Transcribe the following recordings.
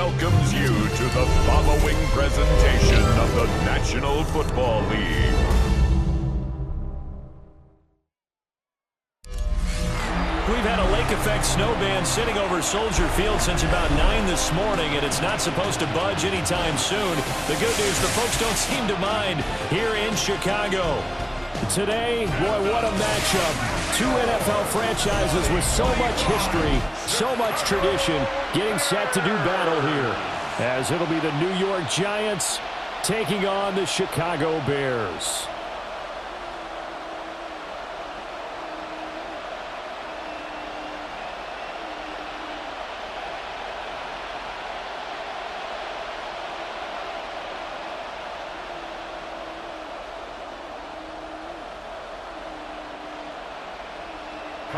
welcomes you to the following presentation of the National Football League. We've had a lake-effect snow band sitting over Soldier Field since about 9 this morning, and it's not supposed to budge anytime soon. The good news, the folks don't seem to mind here in Chicago. Today, boy, what a matchup. Two NFL franchises with so much history, so much tradition, getting set to do battle here, as it'll be the New York Giants taking on the Chicago Bears.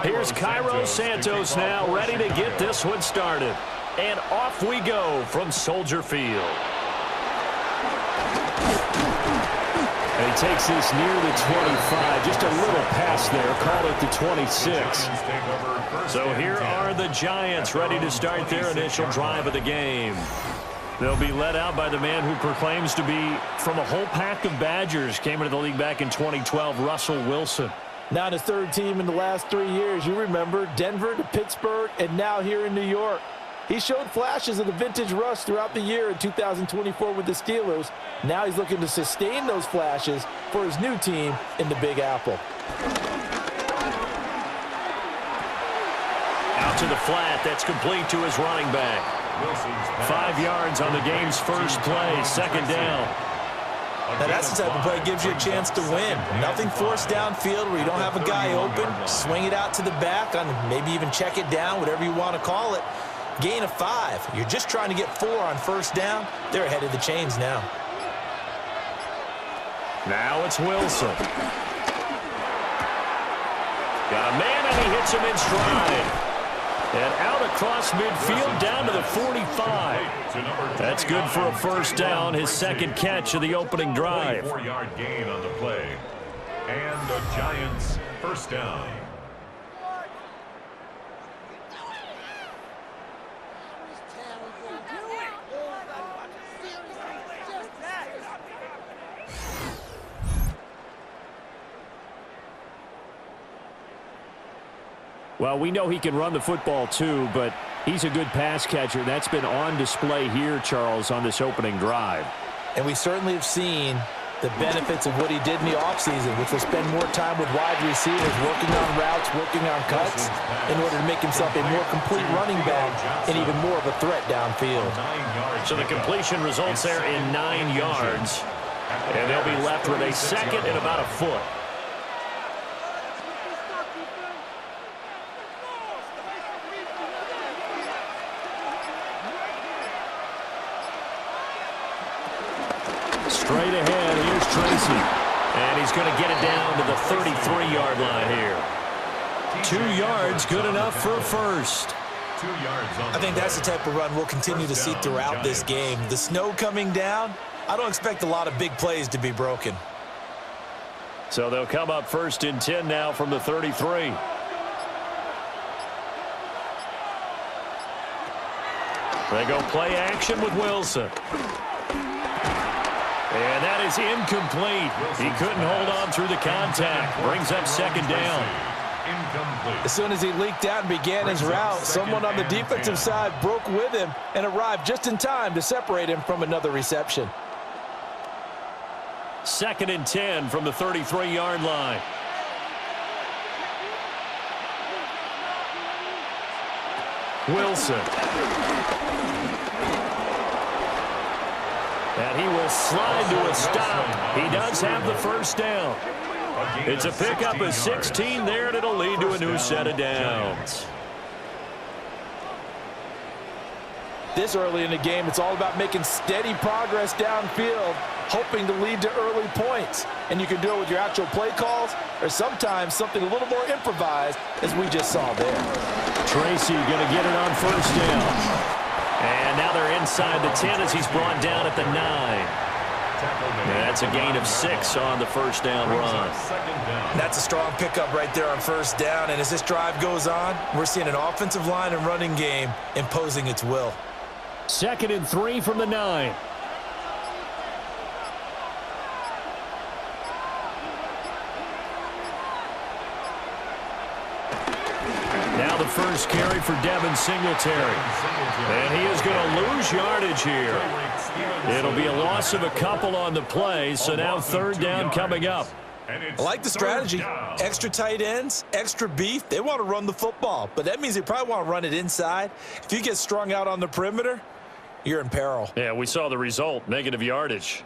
Here's Cairo Santos now, ready to get this one started. And off we go from Soldier Field. And he takes this near the 25, just a little pass there, called it the 26. So here are the Giants ready to start their initial drive of the game. They'll be led out by the man who proclaims to be from a whole pack of Badgers, came into the league back in 2012, Russell Wilson. Now his third team in the last 3 years. You remember Denver to Pittsburgh and now here in New York. He showed flashes of the vintage rush throughout the year in 2024 with the Steelers. Now he's looking to sustain those flashes for his new team in the Big Apple. Out to the flat. That's complete to his running back. 5 yards on the game's first play. Second down. Now that's the type of play that gives you a chance to win. Nothing forced downfield where you don't have a guy open. Swing it out to the back, on maybe even check it down, whatever you want to call it. Gain of 5. You're just trying to get 4 on first down. They're ahead of the chains now. Now it's Wilson. Got a man, and he hits him in stride. And out across midfield down to the 45. That's good for a first down, his second catch of the opening drive. 4-yard gain on the play. And the Giants first down. Well, we know he can run the football too, but he's a good pass catcher. That's been on display here, Charles, on this opening drive. And we certainly have seen the benefits of what he did in the offseason, which was spend more time with wide receivers, working on routes, working on cuts, in order to make himself a more complete running back and even more of a threat downfield. So the completion results there in 9 yards. And they'll be left with a second and about a foot. Straight ahead, here's Tracy. And he's going to get it down to the 33-yard line here. 2 yards, good enough for a first. 2 yards on I think that's the type of run we'll continue to see throughout this game. The snow coming down, I don't expect a lot of big plays to be broken. So they'll come up first and 10 now from the 33. They go play action with Wilson. And that is incomplete. He couldn't hold on through the contact. Brings up second down. As soon as he leaked out and began his route, someone on the defensive side broke with him and arrived just in time to separate him from another reception. Second and 10 from the 33-yard line. Wilson. And he will slide to a stop. He does have the first down. It's a pickup of 16 there, and it'll lead to a new set of downs. This early in the game, it's all about making steady progress downfield, hoping to lead to early points. And you can do it with your actual play calls or sometimes something a little more improvised, as we just saw there. Tracy going to get it on first down. And now they're inside the 10 as he's brought down at the 9. That's a gain of 6 on the first down run. That's a strong pickup right there on first down. And as this drive goes on, we're seeing an offensive line and running game imposing its will. 2nd and 3 from the 9. Now the first carry for Devin Singletary. And he is going to lose yardage here. It'll be a loss of a couple on the play, so now 3rd down coming up. I like the strategy. Extra tight ends, extra beef. They want to run the football, but that means they probably want to run it inside. If you get strung out on the perimeter, you're in peril. Yeah, we saw the result, negative yardage.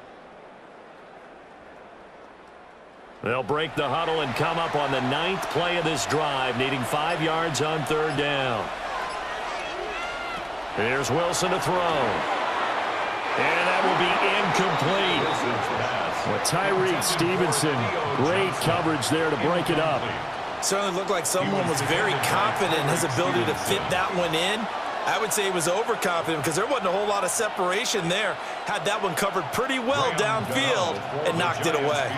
They'll break the huddle and come up on the 9th play of this drive, needing 5 yards on 3rd down. Here's Wilson to throw. And that will be incomplete. Well, Tyreek Stevenson, great coverage there to break it up. Certainly looked like someone was very confident in his ability to fit that one in. I would say he was overconfident because there wasn't a whole lot of separation there. Had that one covered pretty well downfield and knocked it away.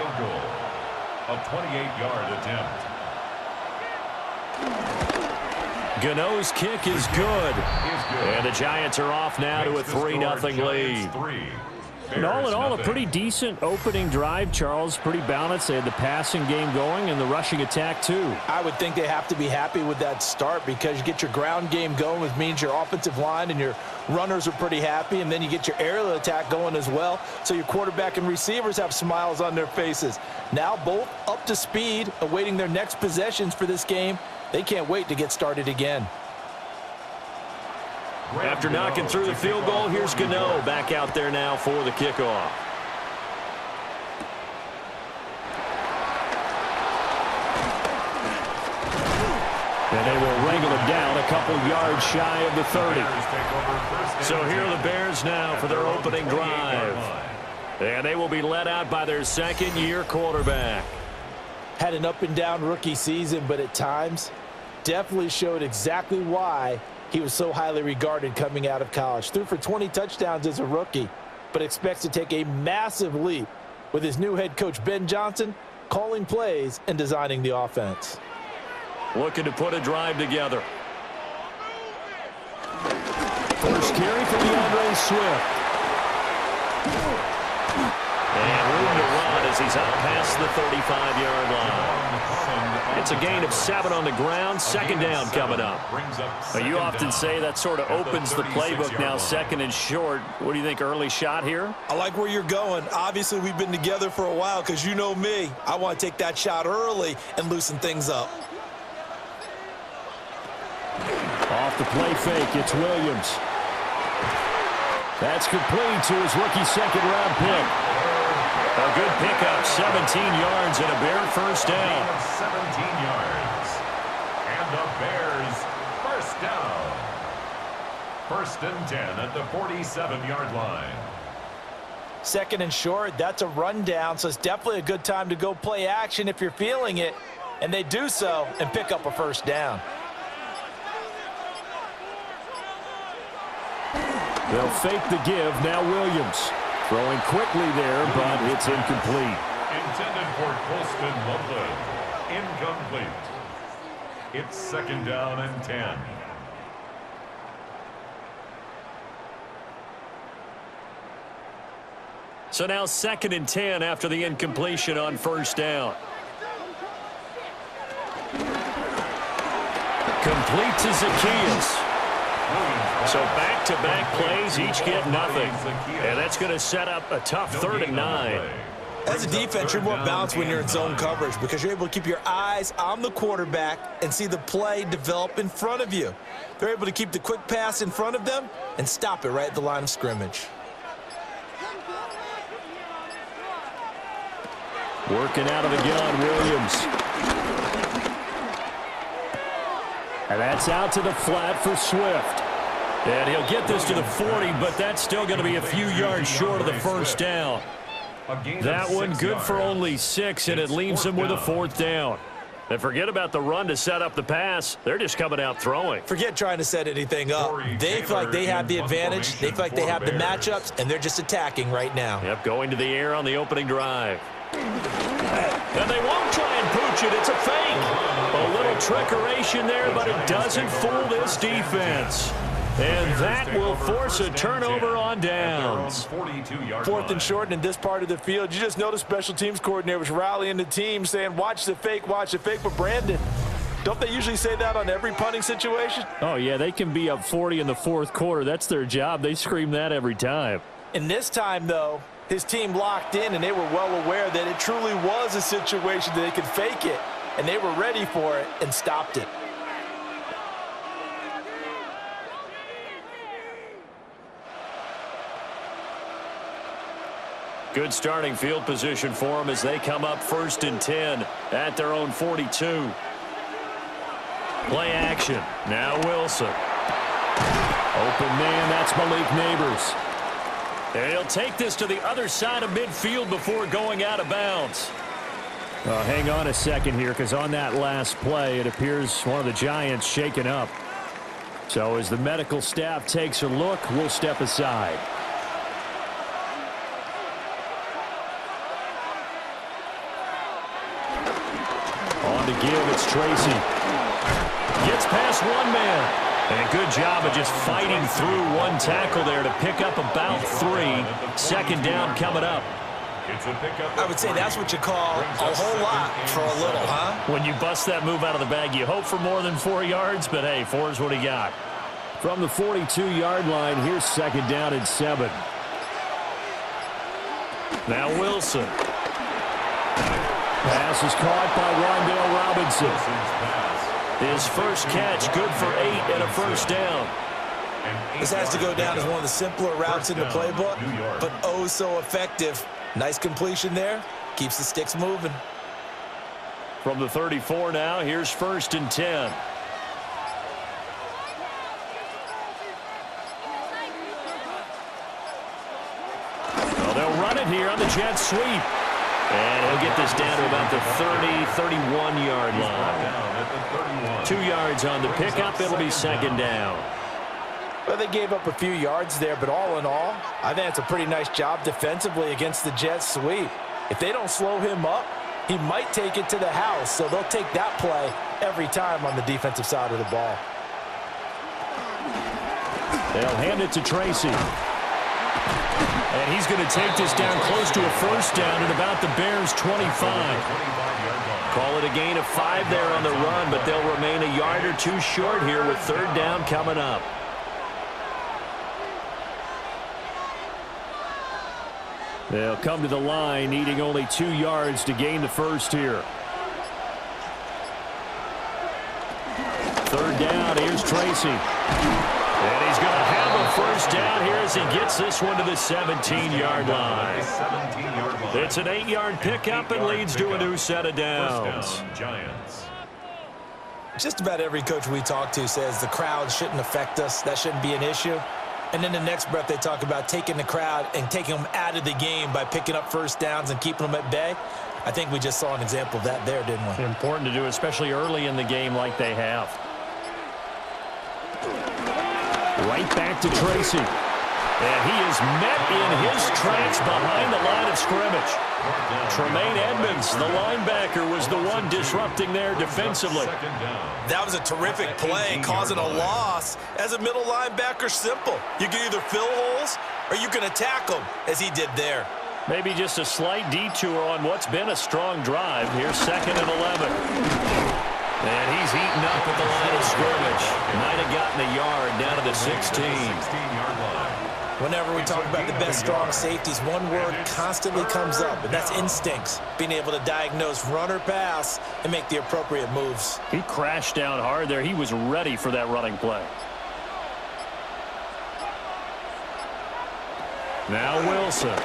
A 28-yard attempt. Gano's kick is good. And the Giants are off now to a 3-0 lead. And all in all, a pretty decent opening drive, Charles. Pretty balanced. They had the passing game going and the rushing attack, too. I would think they have to be happy with that start because you get your ground game going, which means your offensive line and your runners are pretty happy, and then you get your aerial attack going as well, so your quarterback and receivers have smiles on their faces. Now both up to speed, awaiting their next possessions for this game. They can't wait to get started again. After knocking through the field goal, here's Gano back out there now for the kickoff. And they will wrangle him down a couple yards shy of the 30. So here are the Bears now for their opening drive. And they will be led out by their second-year quarterback. Had an up-and-down rookie season, but at times definitely showed exactly why he was so highly regarded coming out of college. Threw for 20 touchdowns as a rookie, but expects to take a massive leap with his new head coach, Ben Johnson, calling plays and designing the offense. Looking to put a drive together. First carry for DeAndre Swift. And room to run as he's out past the 35-yard line. It's a gain of 7 on the ground. 2nd down coming up. You often say that sort of opens the playbook now, 2nd and short. What do you think, early shot here? I like where you're going. Obviously, we've been together for a while because you know me. I want to take that shot early and loosen things up. Off the play fake, it's Williams. That's complete to his rookie 2nd-round pick. A good pickup, 17 yards and a Bear first down. 17 yards. And the Bears first down. 1st and 10 at the 47-yard line. 2nd and short, that's a rundown, so it's definitely a good time to go play action if you're feeling it. And they do so and pick up a first down. They'll fake the give. Now Williams. Throwing quickly there, but it's incomplete. Intended for Colston Loveland. Incomplete. It's 2nd down and 10. So now 2nd and 10 after the incompletion on first down. Complete to Zacchaeus. So back-to-back plays, each get nothing. And that's going to set up a tough 3rd and 9. As a defense, you're more balanced when you're in zone coverage because you're able to keep your eyes on the quarterback and see the play develop in front of you. They're able to keep the quick pass in front of them and stop it right at the line of scrimmage. Working out of the gun, Williams. And that's out to the flat for Swift. And he'll get this to the 40, but that's still going to be a few yards short of the first down. That one good for only 6, and it leaves him with a 4th down. And forget about the run to set up the pass. They're just coming out throwing. Forget trying to set anything up. They feel like they have the advantage. They feel like they have the matchups, and they're just attacking right now. Yep, going to the air on the opening drive. And they won't try and pooch it. It's a fake. A little trickeration there, but it doesn't fool this defense. And that will force a turnover on downs. 4th and short, and in this part of the field, you just notice special teams coordinators rallying the team, saying, watch the fake, but Brandon, don't they usually say that on every punting situation? Oh, yeah, they can be up 40 in the 4th quarter. That's their job. They scream that every time. And this time, though, his team locked in, and they were well aware that it truly was a situation that they could fake it, and they were ready for it and stopped it. Good starting field position for them as they come up 1st and 10 at their own 42. Play action. Now Wilson. Open man, that's Malik Neighbors. And he'll take this to the other side of midfield before going out of bounds. Hang on a second here, because on that last play, it appears one of the Giants shaken up. So as the medical staff takes a look, we'll step aside. On to give, it's Tracy. Gets past one man. And a good job of just fighting through one tackle there to pick up about 3. 2nd down coming up. I would say that's what you call a whole lot for a little, huh? When you bust that move out of the bag, you hope for more than 4 yards, but hey, 4 is what he got. From the 42-yard line, here's 2nd down and 7. Now Wilson. Pass is caught by Rondale Robinson. His first catch, good for 8 and a 1st down. This has to go down as one of the simpler routes in the playbook, but oh so effective. Nice completion there. Keeps the sticks moving. From the 34 now, here's 1st and 10. Well, they'll run it here on the jet sweep. And he'll get this down to about the 31-yard line. 2 yards on the pickup. It'll be 2nd down. Well, they gave up a few yards there, but all in all, I think it's a pretty nice job defensively against the jet sweep. If they don't slow him up, he might take it to the house, so they'll take that play every time on the defensive side of the ball. They'll hand it to Tracy. And he's going to take this down close to a 1st down at about the Bears' 25. Call it a gain of 5 there on the run, but they'll remain a yard or 2 short here with 3rd down coming up. They'll come to the line, needing only 2 yards to gain the 1st here. 3rd down, here's Tracy. And he's going to have a 1st down here as he gets this one to the 17-yard line. It's an 8-yard pickup and leads to a new set of downs. Just about every coach we talk to says the crowd shouldn't affect us. That shouldn't be an issue. And then the next breath they talk about taking the crowd and taking them out of the game by picking up 1st downs and keeping them at bay. I think we just saw an example of that there, didn't we? Important to do, especially early in the game like they have. Right back to Tracy. And he is met in his tracks behind the line of scrimmage. Tremaine Edmonds, the linebacker, was the one disrupting there defensively. That was a terrific play, causing a loss. As a middle linebacker, simple. You can either fill holes or you can attack them, as he did there. Maybe just a slight detour on what's been a strong drive. Here's 2nd and 11. And he's eaten up at the line of scrimmage. Might have gotten a yard down to the 16-yard line. Whenever we talk about the best strong safeties, one word constantly comes up, and that's instincts. Being able to diagnose run or pass and make the appropriate moves. He crashed down hard there. He was ready for that running play. Now Wilson.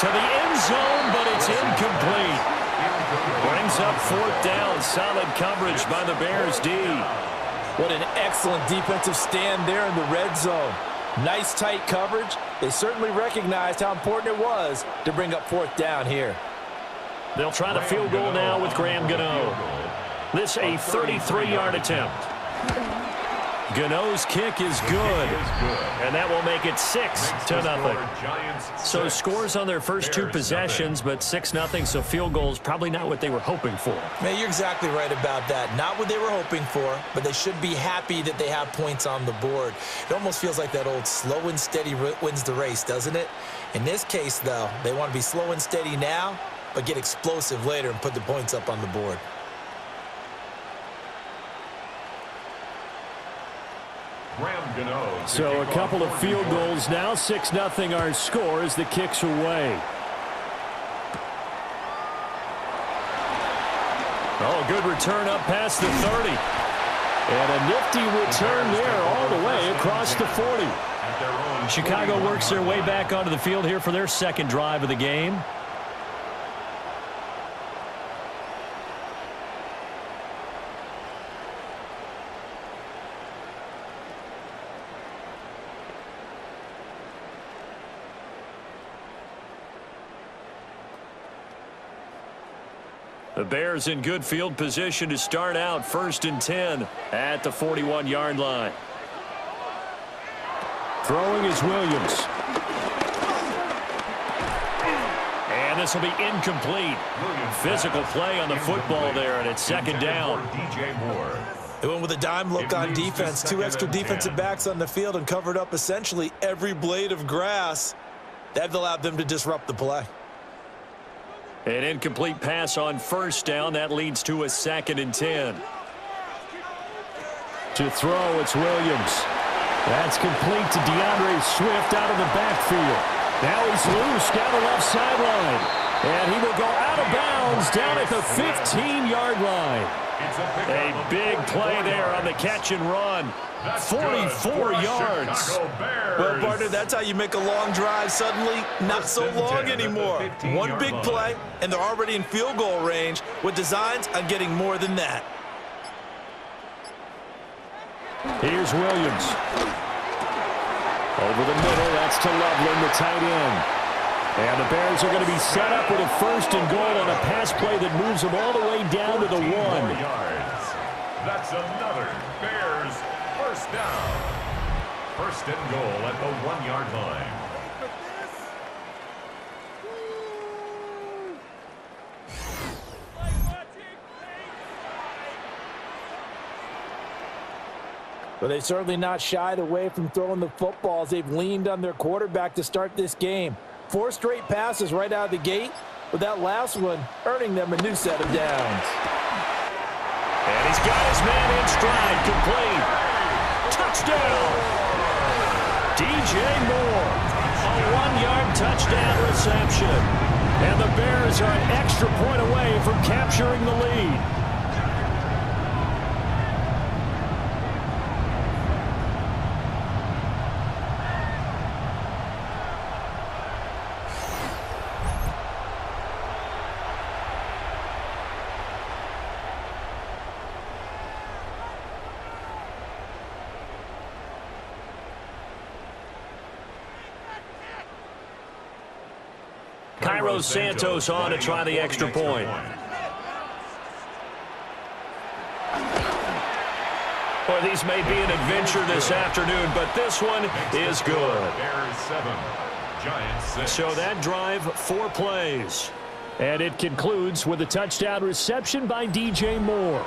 To the end zone, but it's incomplete. Brings up 4th down. Solid coverage by the Bears D. What an excellent defensive stand there in the red zone. Nice tight coverage. They certainly recognized how important it was to bring up 4th down here. They'll try the field goal now with Graham Gano. This a 33-yard attempt. Gano's kick is good. And that will make it 6-0. So scores on their first two possessions, but 6-0, so field goals probably not what they were hoping for. Man, you're exactly right about that. Not what they were hoping for, but they should be happy that they have points on the board. It almost feels like that old slow and steady wins the race, doesn't it? In this case, though, they want to be slow and steady now, but get explosive later and put the points up on the board. So a couple of field goals now. 6-0 our score as the kick's away. Oh, good return up past the 30. And a nifty return there all the way across the 40. Chicago works their way back onto the field here for their second drive of the game. The Bears in good field position to start out 1st and 10 at the 41-yard line. Throwing is Williams. And this will be incomplete. Physical play on the football there, and it's second down. They went with a dime look on defense. 2 extra defensive backs on the field and covered up essentially every blade of grass. That allowed them to disrupt the play. An incomplete pass on 1st down. That leads to a 2nd and 10. To throw, it's Williams. That's complete to DeAndre Swift out of the backfield. Now he's loose down the left sideline. And he will go out of bounds down at the 15-yard line. A big play there on the catch and run. 44 yards. Well, partner, that's how you make a long drive suddenly not so long anymore. One big play, and they're already in field goal range with designs on getting more than that. Here's Williams. Over the middle, that's to Loveland, the tight end. And the Bears are going to be set up with a 1st and goal on a pass play that moves them all the way down to the 1. That's another Bears 1st down. 1st and goal at the 1-yard line. But they've certainly not shied away from throwing the footballs. They've leaned on their quarterback to start this game. 4 straight passes right out of the gate, with that last one earning them a new set of downs. And he's got his man in stride, complete. Touchdown! DJ Moore, a 1-yard touchdown reception. And the Bears are an extra point away from capturing the lead. Cairo Santos on to try the extra point. Well, these may be an adventure this afternoon, but this one is good. So that drive, 4 plays. And it concludes with a touchdown reception by DJ Moore.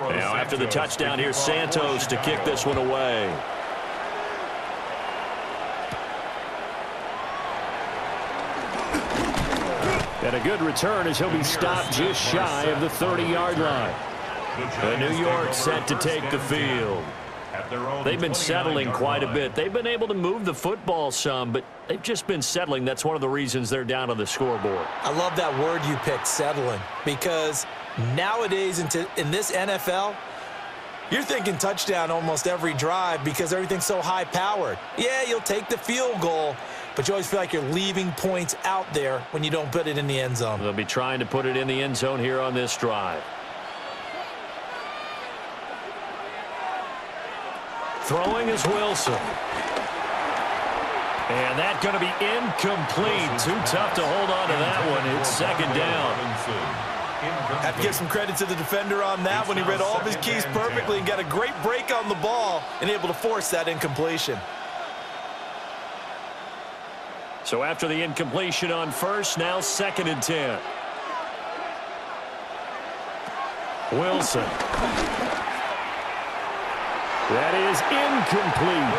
Now after the touchdown, here's Santos to kick this one away. And a good return as he'll be stopped just shy of the 30-yard line. The New York set to take the field. They've been settling quite a bit. They've been able to move the football some, but they've just been settling. That's one of the reasons they're down on the scoreboard. I love that word you picked, settling, because nowadays in this NFL, you're thinking touchdown almost every drive because everything's so high-powered. Yeah, you'll take the field goal, but you always feel like you're leaving points out there when you don't put it in the end zone. They'll be trying to put it in the end zone here on this drive. Throwing is Wilson. And that's going to be incomplete. Too tough to hold on to that one. It's second down. Have to give some credit to the defender on that when he read all of his keys perfectly and got a great break on the ball and able to force that incompletion. So after the incompletion on first, now second and 10. Wilson. That is incomplete.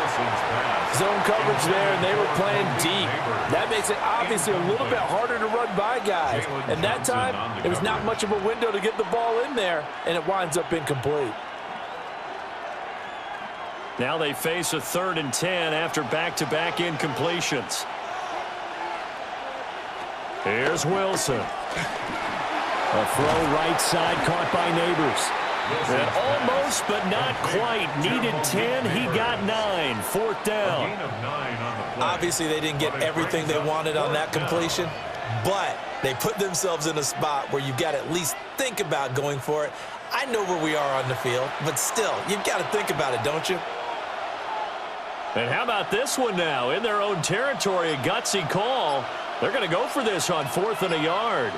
Zone coverage there, and they were playing deep. That makes it obviously a little bit harder to run by guys. And that time, there was not much of a window to get the ball in there, and it winds up incomplete. Now they face a 3rd and 10 after back-to-back incompletions. Here's Wilson. A throw right side caught by Neighbors. And almost, but not quite. Needed 10. He got 9. 4th down. Obviously, they didn't get everything they wanted on that completion, but they put themselves in a spot where you've got to at least think about going for it. I know where we are on the field, but still, you've got to think about it, don't you? And how about this one now? In their own territory, a gutsy call. They're going to go for this on 4th and a yard.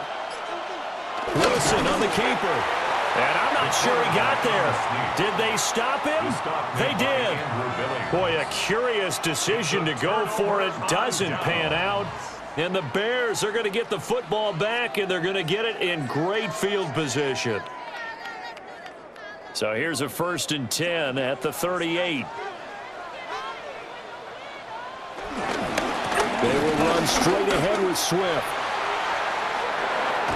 Wilson on the keeper. And I'm not sure he got there. Did they stop him? They did. Boy, a curious decision to go for it. Doesn't pan out. And the Bears are going to get the football back, and they're going to get it in great field position. So here's a 1st and 10 at the 38. They will run straight ahead with Swift.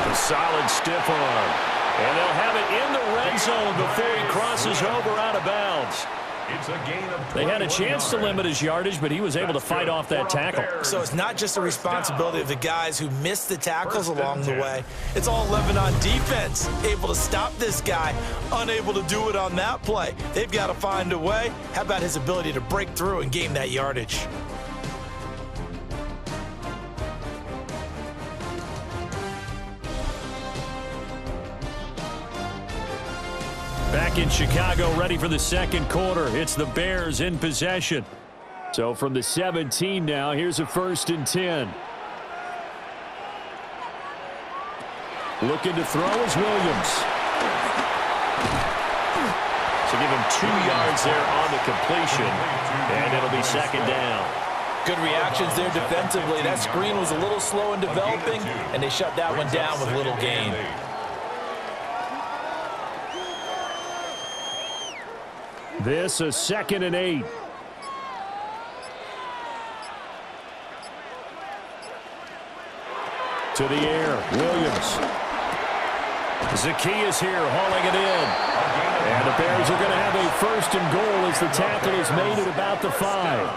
A solid stiff arm. And they'll have it in the red zone before he crosses over out of bounds. It's a gain of 21 They had a chance to limit his yardage, but he was able to fight off that tackle. So it's not just a responsibility of the guys who missed the tackles along the way. It's all 11 on defense, able to stop this guy, unable to do it on that play. They've got to find a way. How about his ability to break through and gain that yardage? Back in Chicago, ready for the second quarter. It's the Bears in possession. So from the 17 now, here's a 1st and 10. Looking to throw is Williams. So give him 2 yards there on the completion, and it'll be second down. Good reactions there defensively. That screen was a little slow in developing, and they shut that one down with little gain. This a 2nd and 8. To the air, Williams. Zacchaeus here hauling it in. And the Bears are going to have a 1st and goal as the tackle is made at about the 5.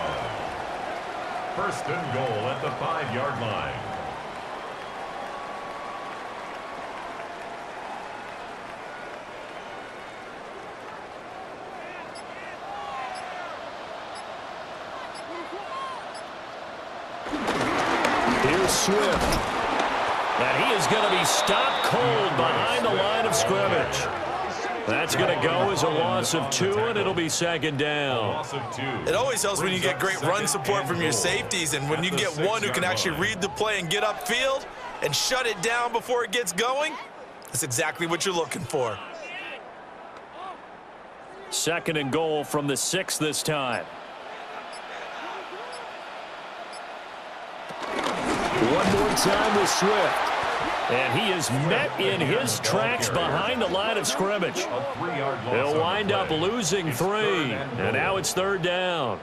1st and goal at the 5-yard line. Here's Swift. And he is going to be stopped cold behind the line of scrimmage. That's going to go as a loss of 2, and it'll be second down. It always helps when you get great run support from your safeties, and when you get one who can actually read the play and get upfield and shut it down before it gets going, that's exactly what you're looking for. 2nd and goal from the 6 this time. One more time with Swift. And he is met in his tracks behind the line of scrimmage. He'll wind up losing 3. And now it's 3rd down.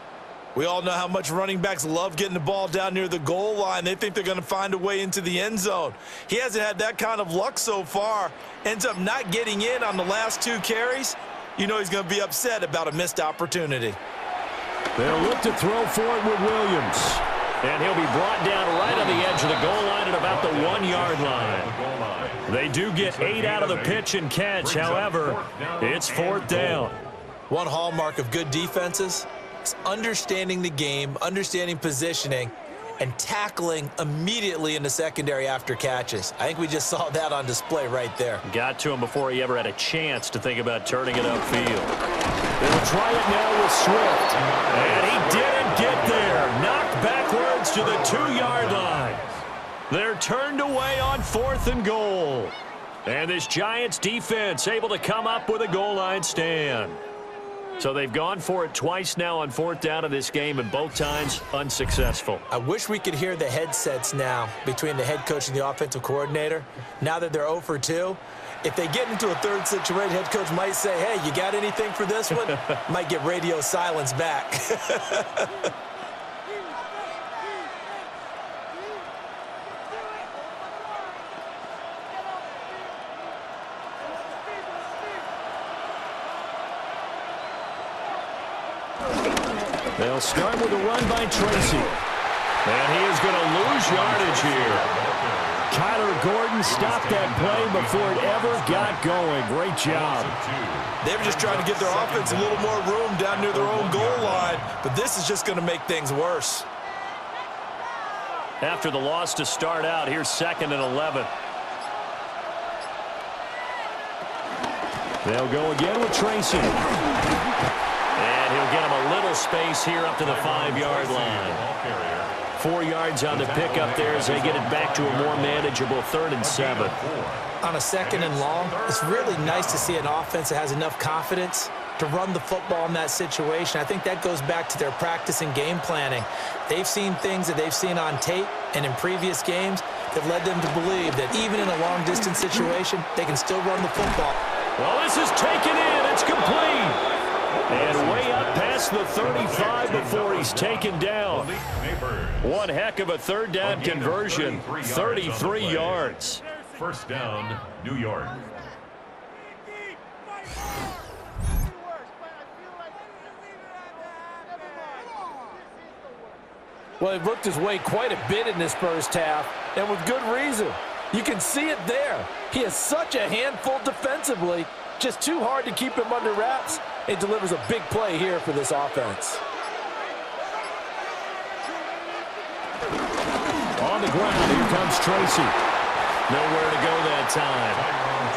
We all know how much running backs love getting the ball down near the goal line. They think they're going to find a way into the end zone. He hasn't had that kind of luck so far. Ends up not getting in on the last 2 carries. You know he's going to be upset about a missed opportunity. They'll look to throw for it with Williams. And he'll be brought down right on the edge of the goal line at about the 1-yard line. They do get 8 out of the pitch and catch. However, it's 4th down. One hallmark of good defenses is understanding the game, understanding positioning, and tackling immediately in the secondary after catches. I think we just saw that on display right there. Got to him before he ever had a chance to think about turning it upfield. They'll try it now with Swift. And he didn't get there. Knocked backwards to the 2-yard line. They're turned away on 4th and goal. And this Giants defense able to come up with a goal line stand. So they've gone for it twice now on 4th down in this game, and both times unsuccessful. I wish we could hear the headsets now between the head coach and the offensive coordinator. Now that they're 0 for 2, if they get into a third situation, head coach might say, hey, you got anything for this one? Might get radio silence back. They'll start with a run by Tracy. And he is going to lose yardage here. Kyler Gordon stopped that play before it ever got going. Great job. They were just trying to give their offense a little more room down near their own goal line, but this is just going to make things worse. After the loss to start out, here's 2nd and 11. They'll go again with Tracy. And he'll get him a little space here up to the 5-yard line. 4 yards on the pickup there as they get it back to a more manageable 3rd and 7. On a 2nd and long, it's really nice to see an offense that has enough confidence to run the football in that situation. I think that goes back to their practice and game planning. They've seen things that they've seen on tape and in previous games that led them to believe that even in a long-distance situation, they can still run the football. Well, this is taken in. It's complete. And way up past the 35 before he's taken down. One heck of a 3rd down conversion. 33 yards. 1st down, New York. Well, he looked his way quite a bit in this first half, and with good reason. You can see it there. He is such a handful defensively. Just too hard to keep him under wraps. It delivers a big play here for this offense. On the ground, here comes Tracy. Nowhere to go that time.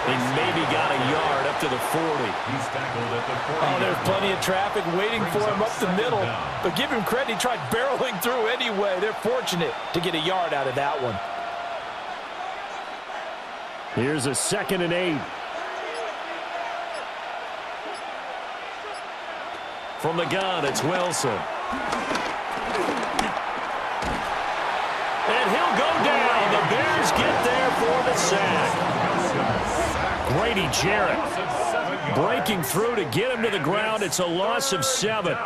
He maybe got a yard up to the 40. He's tackled at the 40. Oh, there's plenty of traffic waiting for him up the middle. But give him credit, he tried barreling through anyway. They're fortunate to get a yard out of that one. Here's a 2nd and 8. From the gun, it's Wilson. And he'll go down. The Bears get there for the sack. Grady Jarrett breaking through to get him to the ground. It's a loss of 7.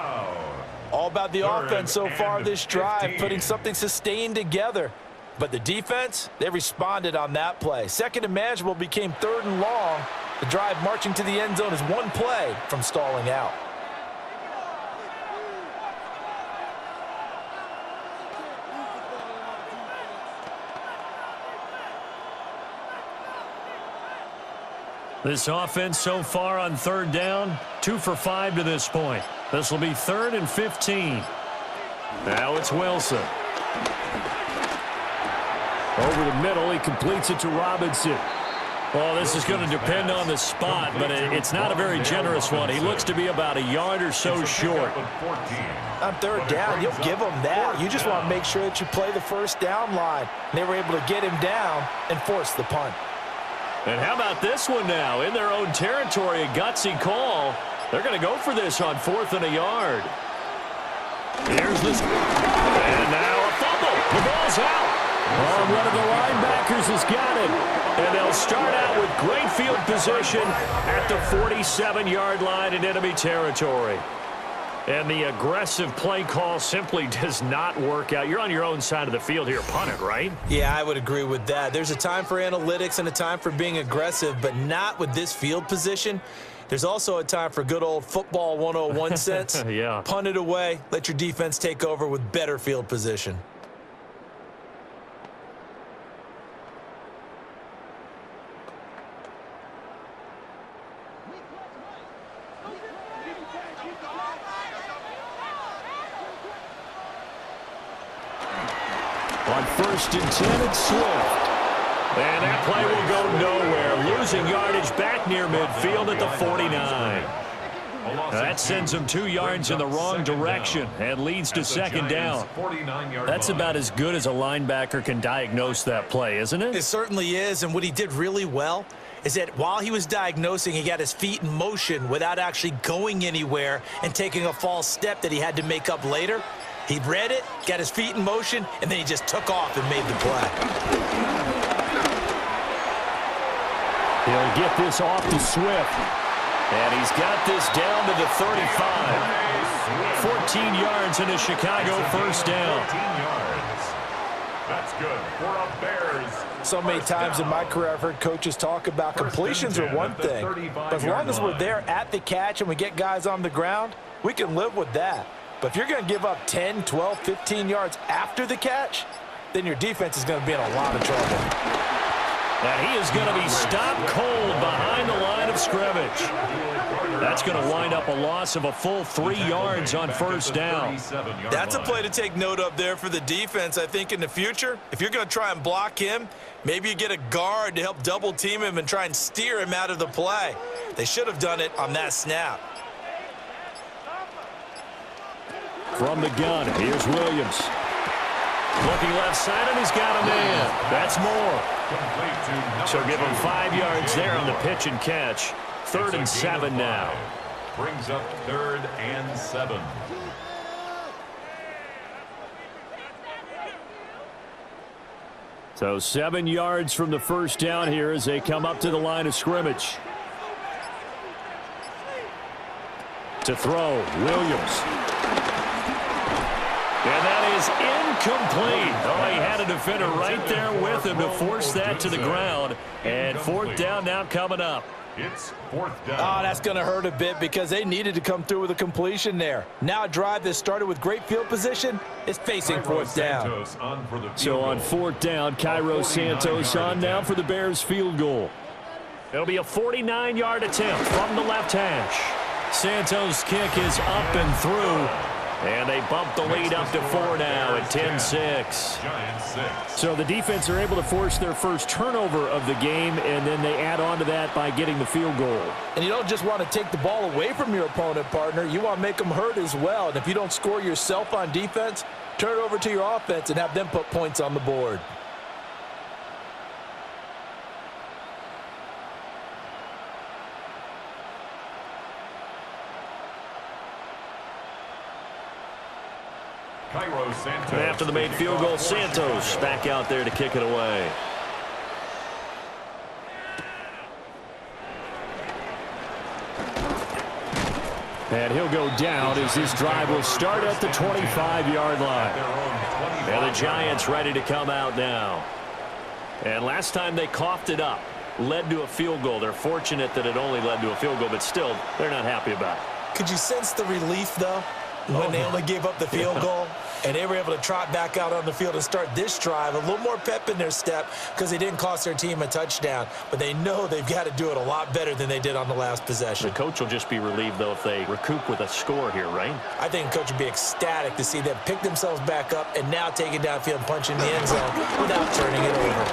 All about the offense so far this drive, putting something sustained together. But the defense, they responded on that play. 2nd and manageable became 3rd and long. The drive marching to the end zone is one play from stalling out. This offense so far on 3rd down, 2 for 5 to this point. This will be 3rd and 15. Now it's Wilson. Over the middle, he completes it to Robinson. Well, this is going to depend on the spot, but it's not a very generous one. He looks to be about a yard or so short. On 3rd down, you'll give them that. You just want to make sure that you play the 1st down line. They were able to get him down and force the punt. And how about this one now? In their own territory, a gutsy call. They're going to go for this on 4th and a yard. Here's this. And now a fumble. The ball's out. Oh, one of the linebackers has got it. And they'll start out with great field position at the 47-yard line in enemy territory. And the aggressive play call simply does not work out. You're on your own side of the field here. Punt it, right? Yeah, I would agree with that. There's a time for analytics and a time for being aggressive, but not with this field position. There's also a time for good old football 101 sense. Yeah. Punt it away. Let your defense take over with better field position. On 1st and 10, it's Swift. And that play will go nowhere. Losing yardage back near midfield at the 49. That sends him 2 yards in the wrong direction and leads to 2nd down. That's about as good as a linebacker can diagnose that play, isn't it? It certainly is, and what he did really well is that while he was diagnosing, he got his feet in motion without actually going anywhere and taking a false step that he had to make up later. He read it, got his feet in motion, and then he just took off and made the play. He'll get this off to Swift. And he's got this down to the 35. 14 yards in a Chicago 1st down. That's good for a Bears. So many times in my career I've heard coaches talk about completions are one thing. But as long as we're there at the catch and we get guys on the ground, we can live with that. But if you're going to give up 10, 12, 15 yards after the catch, then your defense is going to be in a lot of trouble. And he is going to be stopped cold behind the line of scrimmage. That's going to wind up a loss of a full 3 yards on 1st down. That's a play to take note of there for the defense. I think in the future, if you're going to try and block him, maybe you get a guard to help double team him and try and steer him out of the play. They should have done it on that snap. From the gun, here's Williams. Looking left side, and he's got a man. That's more. So give him 5 yards there on the pitch and catch. 3rd and 7 now. Brings up 3rd and 7. So 7 yards from the 1st down here as they come up to the line of scrimmage. To throw, Williams. And that is incomplete. Oh, he had a defender right there with him to force that to the ground. And 4th down now coming up. It's 4th down. Oh, that's going to hurt a bit because they needed to come through with a completion there. Now a drive that started with great field position is facing 4th down. So on 4th down, Cairo Santos on now for the Bears field goal. It'll be a 49-yard attempt from the left hash. Santos' kick is up and through. And they bump the lead up to 4 now at 10-6. So the defense are able to force their first turnover of the game, and then they add on to that by getting the field goal. And you don't just want to take the ball away from your opponent, partner. You want to make them hurt as well. And if you don't score yourself on defense, turn it over to your offense and have them put points on the board. And after the made field goal, Santos back out there to kick it away. And he'll go down as this drive will start at the 25-yard line. And the Giants ready to come out now. And last time they coughed it up, led to a field goal. They're fortunate that it only led to a field goal, but still, they're not happy about it. Could you sense the relief, though, when they only gave up the field goal? And they were able to trot back out on the field and start this drive. A little more pep in their step because they didn't cost their team a touchdown. But they know they've got to do it a lot better than they did on the last possession. The coach will just be relieved, though, if they recoup with a score here, right? I think the coach would be ecstatic to see them pick themselves back up and now take it downfield and punch in the end zone without turning it over.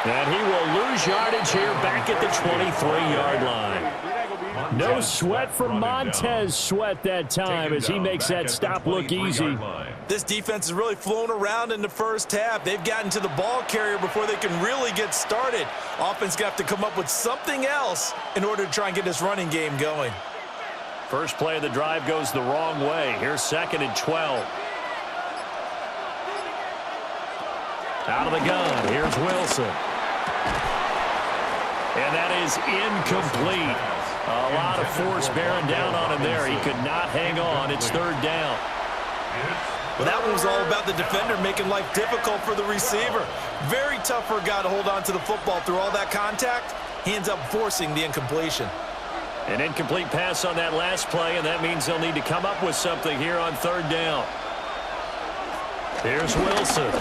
And he will lose yardage here back at the 23-yard line. No sweat from Montez Sweat that time as he makes that stop look easy. This defense is really flown around in the first half. They've gotten to the ball carrier before they can really get started. Offense got to come up with something else in order to try and get this running game going. First play of the drive goes the wrong way. Here's 2nd and 12. Out of the gun, here's Wilson. And that is incomplete. A lot of force bearing down on him there. He could not hang on. It's 3rd down. Well, that one was all about the defender making life difficult for the receiver. Very tough for a guy to hold on to the football through all that contact. He ends up forcing the incompletion. An incomplete pass on that last play, and that means they'll need to come up with something here on 3rd down. Here's Wilson.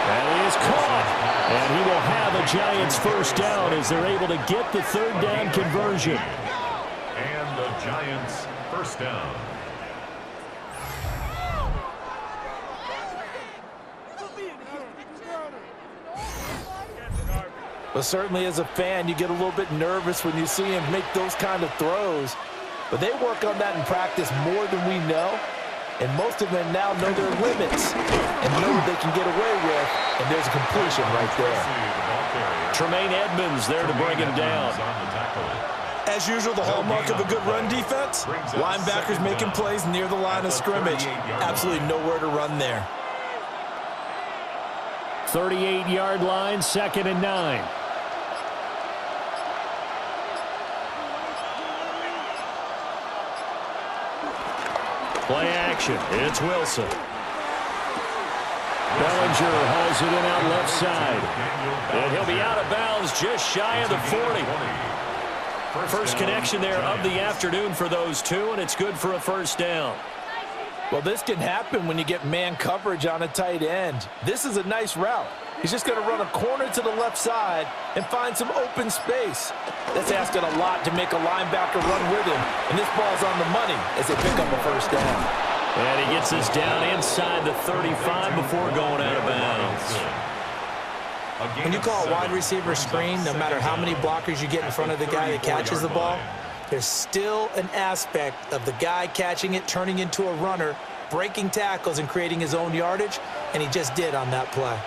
And he is caught. And he will have a Giants first down as they're able to get the 3rd down conversion. And the Giants first down. Well, certainly as a fan, you get a little bit nervous when you see him make those kind of throws. But they work on that in practice more than we know. And most of them now know their limits and know what they can get away with. And there's a completion right there. Tremaine Edmonds there to bring him down. As usual, the hallmark of a good run defense, linebackers making plays near the line of scrimmage. Absolutely nowhere to run there. 38-yard line, 2nd and 9. Play action. It's Wilson. Bellinger hauls it in out left side. And he'll be out of bounds just shy of the 40. First connection there of the afternoon for those two, and it's good for a first down. Well, this can happen when you get man coverage on a tight end. This is a nice route. He's just going to run a corner to the left side and find some open space. That's asking a lot to make a linebacker run with him, and this ball's on the money as they pick up a first down. And he gets this down inside the 35 before going out of bounds. When you call a wide receiver screen, no matter how many blockers you get in front of the guy that catches the ball, there's still an aspect of the guy catching it, turning into a runner, breaking tackles and creating his own yardage, and he just did on that play.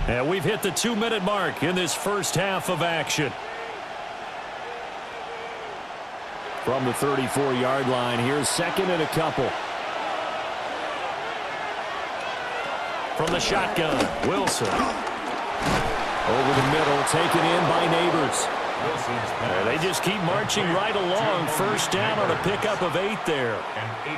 And we've hit the 2-minute mark in this first half of action. From the 34-yard line, here's 2nd and a couple. From the shotgun, Wilson. Over the middle, taken in by Neighbors. They just keep marching right along. First down on a pickup of 8 there.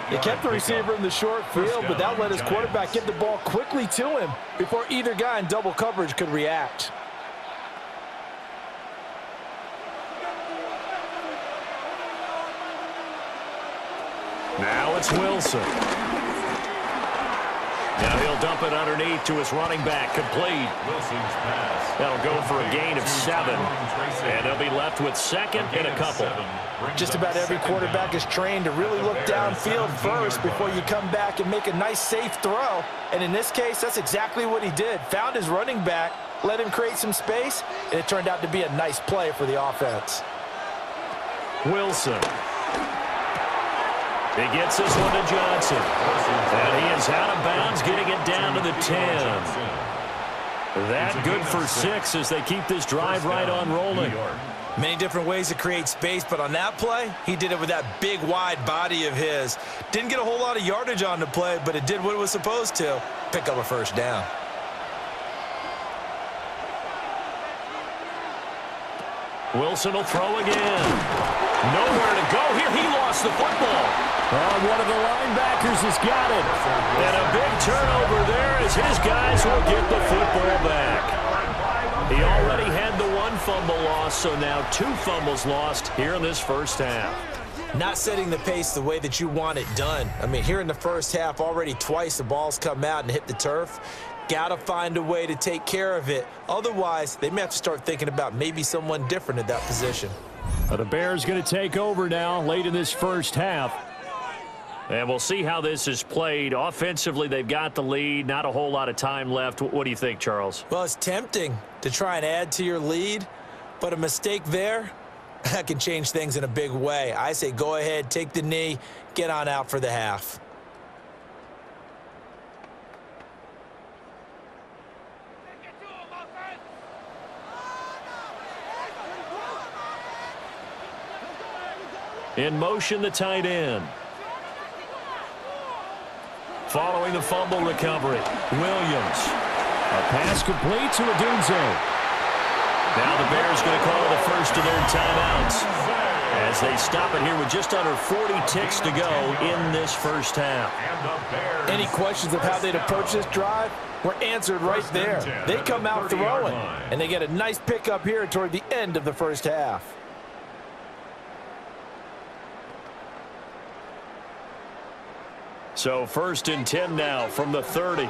They kept the receiver in the short field, but that let his quarterback get the ball quickly to him before either guy in double coverage could react. Now it's Wilson. Now he'll dump it underneath to his running back. Complete. Wilson's pass. That'll go for a gain of 7. And they'll be left with 2nd and a couple. Just about every quarterback is trained to really look downfield first before you come back and make a nice, safe throw. And in this case, that's exactly what he did. Found his running back, let him create some space, and it turned out to be a nice play for the offense. Wilson. He gets this one to Johnson. And he is out of bounds, getting it down to the 10. That good for 6 as they keep this drive right on rolling. Many different ways to create space, but on that play, he did it with that big, wide body of his. Didn't get a whole lot of yardage on the play, but it did what it was supposed to. Pick up a first down. Wilson will throw again. Nowhere to go here. He lost the football. One of the linebackers has got it. And a big turnover there as his guys will get the football back. He already had the 1 fumble loss, so now 2 fumbles lost here in this first half. Not setting the pace the way that you want it done. I mean, here in the first half, already twice the ball's come out and hit the turf. Got to find a way to take care of it. Otherwise, they may have to start thinking about maybe someone different at that position. The Bears going to take over now late in this first half. And we'll see how this is played. Offensively, they've got the lead. Not a whole lot of time left. What do you think, Charles? Well, it's tempting to try and add to your lead, but a mistake there, that can change things in a big way. I say go ahead, take the knee, get on out for the half. In motion, the tight end. Following the fumble recovery, Williams. A pass complete to Odunze. Now the Bears going to call the first of their timeouts as they stop it here with just under 40 ticks to go in this first half. Any questions of how they'd approach this drive were answered right there. They come out throwing, and they get a nice pickup here toward the end of the first half. So 1st and 10 now from the 30.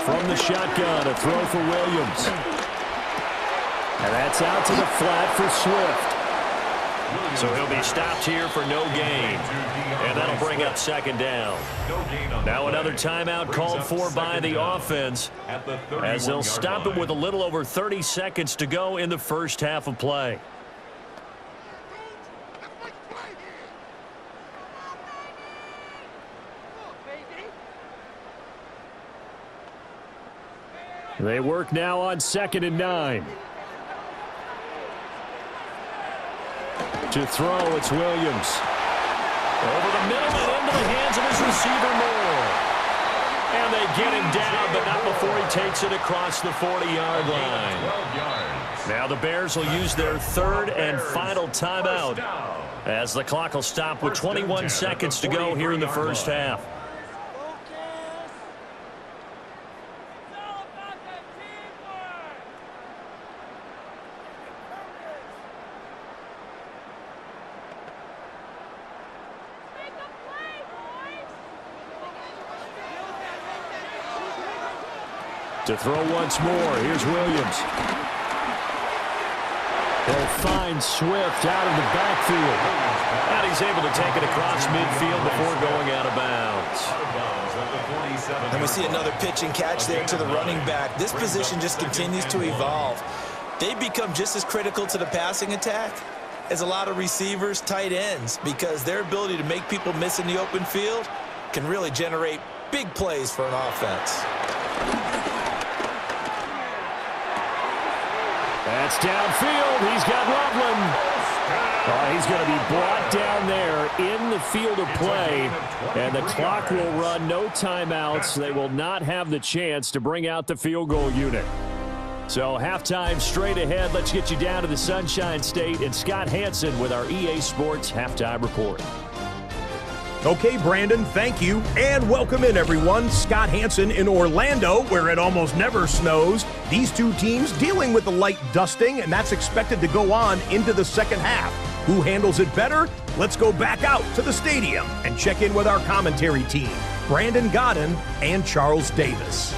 From the shotgun, a throw for Williams. And that's out to the flat for Swift. So he'll be stopped here for no gain. And that'll bring up second down. Now another timeout called for by the offense, as they'll stop it with a little over 30 seconds to go in the first half of play. They work now on 2nd and 9. To throw, it's Williams. Over the middle and into the hands of his receiver, Moore. And they get him down, but not before he takes it across the 40-yard line. Now the Bears will use their third and final timeout, as the clock will stop with 21 seconds to go here in the first half. To throw once more, here's Williams. They'll find Swift out of the backfield. And he's able to take it across midfield before going out of bounds. And we see another pitch and catch there to the running back. This position just continues to evolve. They become just as critical to the passing attack as a lot of receivers, tight ends, because their ability to make people miss in the open field can really generate big plays for an offense. That's downfield. He's got Loveland. He's going to be brought down there in the field of play, and the clock will run. No timeouts. They will not have the chance to bring out the field goal unit. So halftime straight ahead. Let's get you down to the Sunshine State and Scott Hansen with our EA Sports Halftime Report. Okay, Brandon, thank you, and welcome in, everyone. Scott Hansen in Orlando, where it almost never snows. These two teams dealing with the light dusting, and that's expected to go on into the second half. Who handles it better? Let's go back out to the stadium and check in with our commentary team, Brandon Godden and Charles Davis.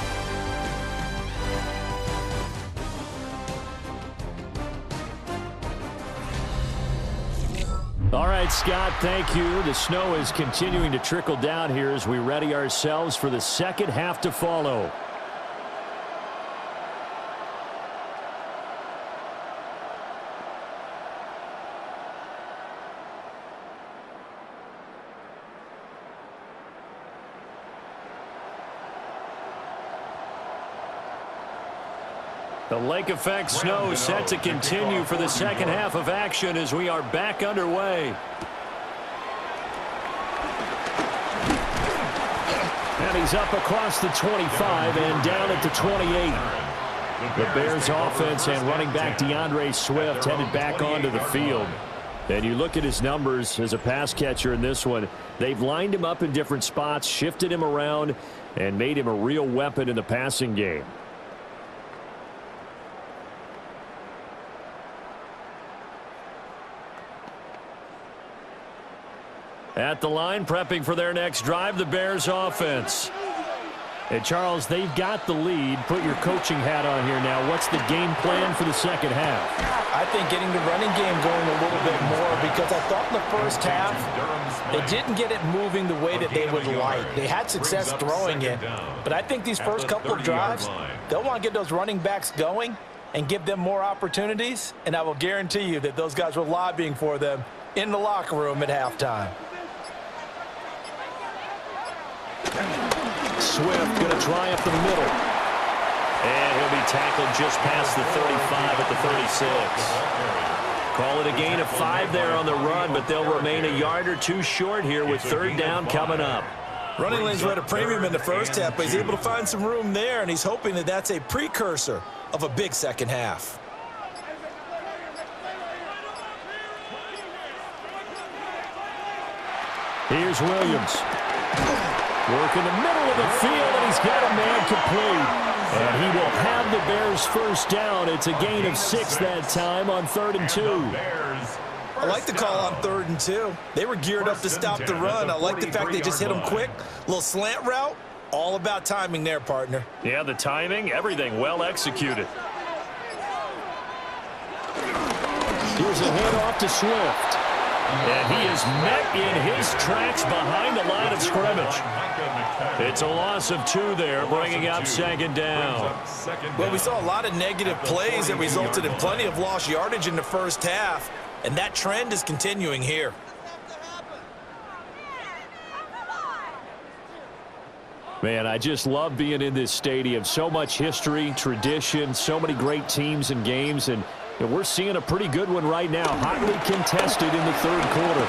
All right, Scott, thank you. The snow is continuing to trickle down here as we ready ourselves for the second half to follow. The lake effect snow set to continue for the second half of action as we are back underway. And he's up across the 25 and down at the 28. The Bears offense and running back DeAndre Swift headed back onto the field. And you look at his numbers as a pass catcher in this one. They've lined him up in different spots, shifted him around, and made him a real weapon in the passing game. At the line, prepping for their next drive, the Bears offense. And Charles, they've got the lead. Put your coaching hat on here now. What's the game plan for the second half? I think getting the running game going a little bit more, because I thought in the first half they didn't get it moving the way that they would like. They had success throwing it, but I think these first couple of drives, they'll want to get those running backs going and give them more opportunities, and I will guarantee you that those guys were lobbying for them in the locker room at halftime. Swift going to try up the middle. And he'll be tackled just past the 35 at the 36. Call it a gain of 5 there on the run, but they'll remain a yard or two short here with third down coming up. Running lanes were at a premium in the first half, but he's able to find some room there, and he's hoping that that's a precursor of a big second half. Here's Williams. Work in the middle of the field, and he's got a man complete. And he will have the Bears first down. It's a gain of 6 that time on 3rd and 2. I like the call on 3rd and 2. They were geared up to stop the run. I like the fact they just hit him quick. Little slant route. All about timing there, partner. Yeah, the timing, everything well executed. Here's a handoff to Swift. And he is met in his tracks behind the line of scrimmage. It's a loss of 2 there, bringing up second down. Well, we saw a lot of negative plays that resulted in plenty of lost yardage in the first half, and that trend is continuing here. Man, I just love being in this stadium. So much history, tradition, so many great teams and games, and we're seeing a pretty good one right now. Hotly contested in the third quarter.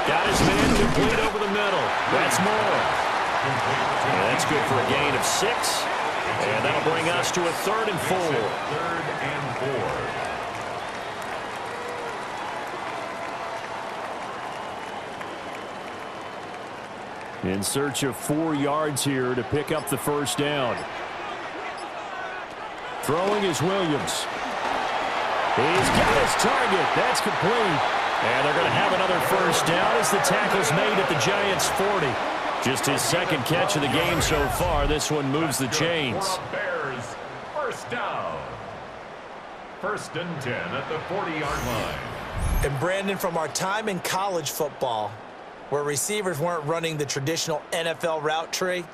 Got his man complete over the middle. That's more. And that's good for a gain of 6. And that'll bring us to a 3rd and 4. 3rd and 4. In search of 4 yards here to pick up the first down. Throwing is Williams. He's got his target. That's complete. And they're going to have another first down as the tackle's made at the Giants' 40. Just his 2nd catch of the game so far. This one moves the chains. Bears, first down. 1st and 10 at the 40-yard line. And Brandon, from our time in college football, where receivers weren't running the traditional NFL route tree,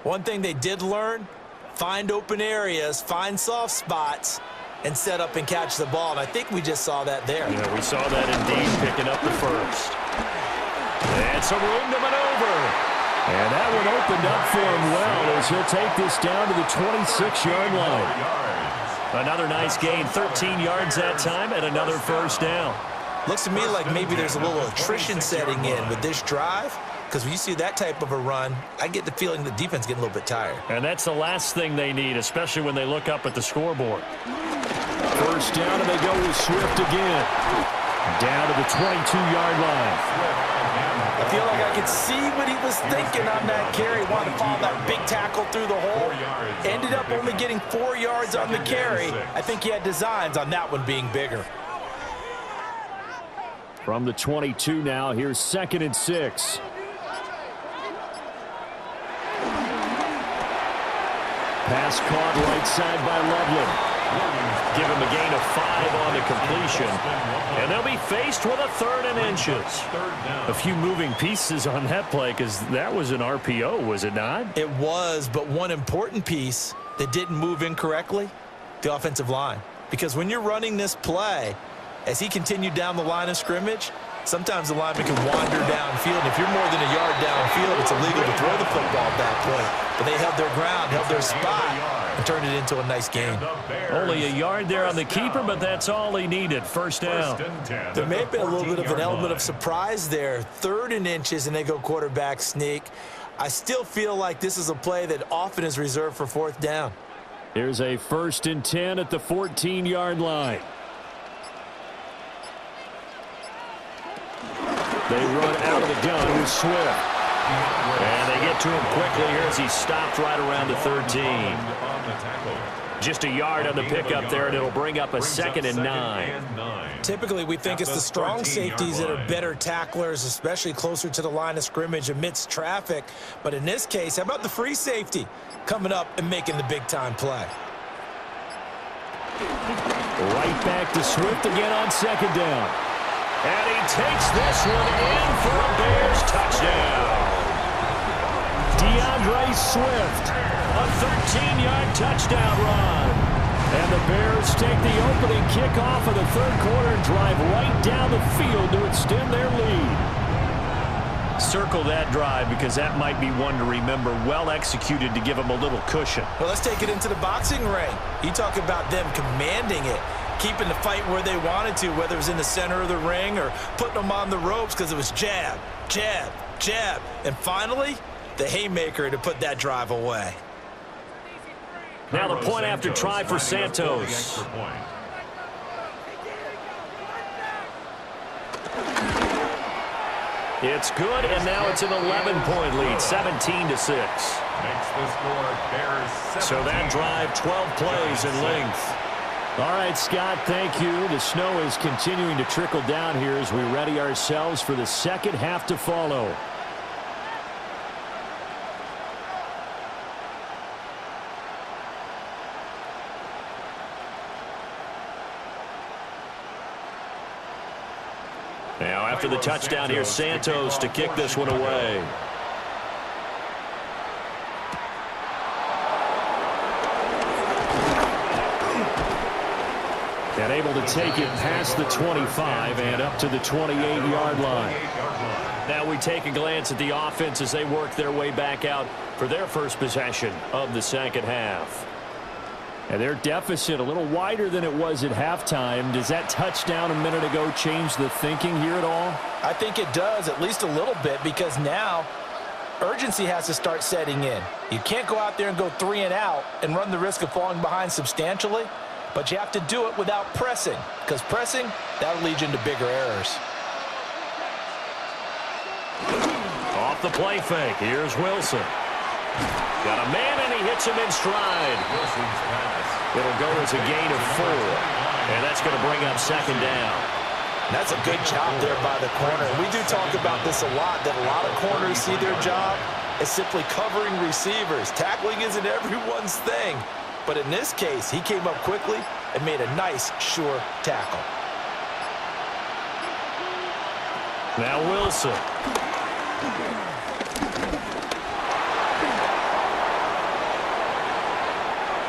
one thing they did learn, find open areas, find soft spots, and set up and catch the ball. And I think we just saw that there. Yeah, we saw that indeed, picking up the first. And some room to maneuver. And that one opened up for him well as he'll take this down to the 26-yard line. Another nice gain, 13 yards that time, and another first down. Looks to me like maybe there's a little attrition setting in with this drive, because when you see that type of a run, I get the feeling the defense getting a little bit tired. And that's the last thing they need, especially when they look up at the scoreboard. First down, and they go with Swift again. Down to the 22-yard line. I feel like I could see what he was thinking on that carry. Wanted to follow that big tackle through the hole. Ended up only getting 4 yards on the carry. I think he had designs on that one being bigger. From the 22 now, here's 2nd and 6. Pass caught right side by Loveland. Give him a gain of 5 on the completion. And they'll be faced with a 3rd and inches. A few moving pieces on that play because that was an RPO, was it not? It was, but one important piece that didn't move incorrectly, the offensive line. Because when you're running this play, as he continued down the line of scrimmage, sometimes the lineman can wander downfield. If you're more than a yard downfield, it's illegal to throw the football at that point. But they held their ground, held their spot, and turned it into a nice game. Only a yard there on the keeper, but that's all he needed. First down. There may have been a little bit of an element of surprise there. 3rd and inches, and they go quarterback sneak. I still feel like this is a play that often is reserved for 4th down. Here's a 1st and 10 at the 14-yard line. They run out of the gun with Swift. And they get to him quickly here as he stopped right around the 13. Just a yard on the pickup there, and it'll bring up a 2nd and 9. Typically, we think it's the strong safeties that are better tacklers, especially closer to the line of scrimmage amidst traffic. But in this case, how about the free safety coming up and making the big-time play? Right back to Swift again on 2nd down. And he takes this one in for a Bears touchdown. DeAndre Swift, a 13-yard touchdown run. And the Bears take the opening kickoff of the 3rd quarter and drive right down the field to extend their lead. Circle that drive because that might be one to remember. Well executed to give them a little cushion. Well, let's take it into the boxing ring. You talk about them commanding it, keeping the fight where they wanted to, whether it was in the center of the ring or putting them on the ropes because it was jab, jab, jab. And finally, the haymaker to put that drive away. Now the point after try for Santos. It's good, and now it's an 11-point lead, 17-6. So that drive, 12 plays in length. All right, Scott, thank you. The snow is continuing to trickle down here as we ready ourselves for the second half to follow. Now after the touchdown, here's Santos to kick this one away. And able to take it past the 25 and up to the 28-yard line. Now we take a glance at the offense as they work their way back out for their first possession of the second half. And their deficit a little wider than it was at halftime. Does that touchdown a minute ago change the thinking here at all? I think it does, at least a little bit, because now urgency has to start setting in. You can't go out there and go 3 and out and run the risk of falling behind substantially, but you have to do it without pressing, because pressing, that'll lead you into bigger errors. Off the play fake, here's Wilson. Got a man, and he hits him in stride. It'll go as a gain of 4, and that's going to bring up second down. That's a good job there by the corner. We do talk about this a lot, that a lot of corners see their job as simply covering receivers. Tackling isn't everyone's thing, but in this case, he came up quickly and made a nice, sure tackle. Now Wilson.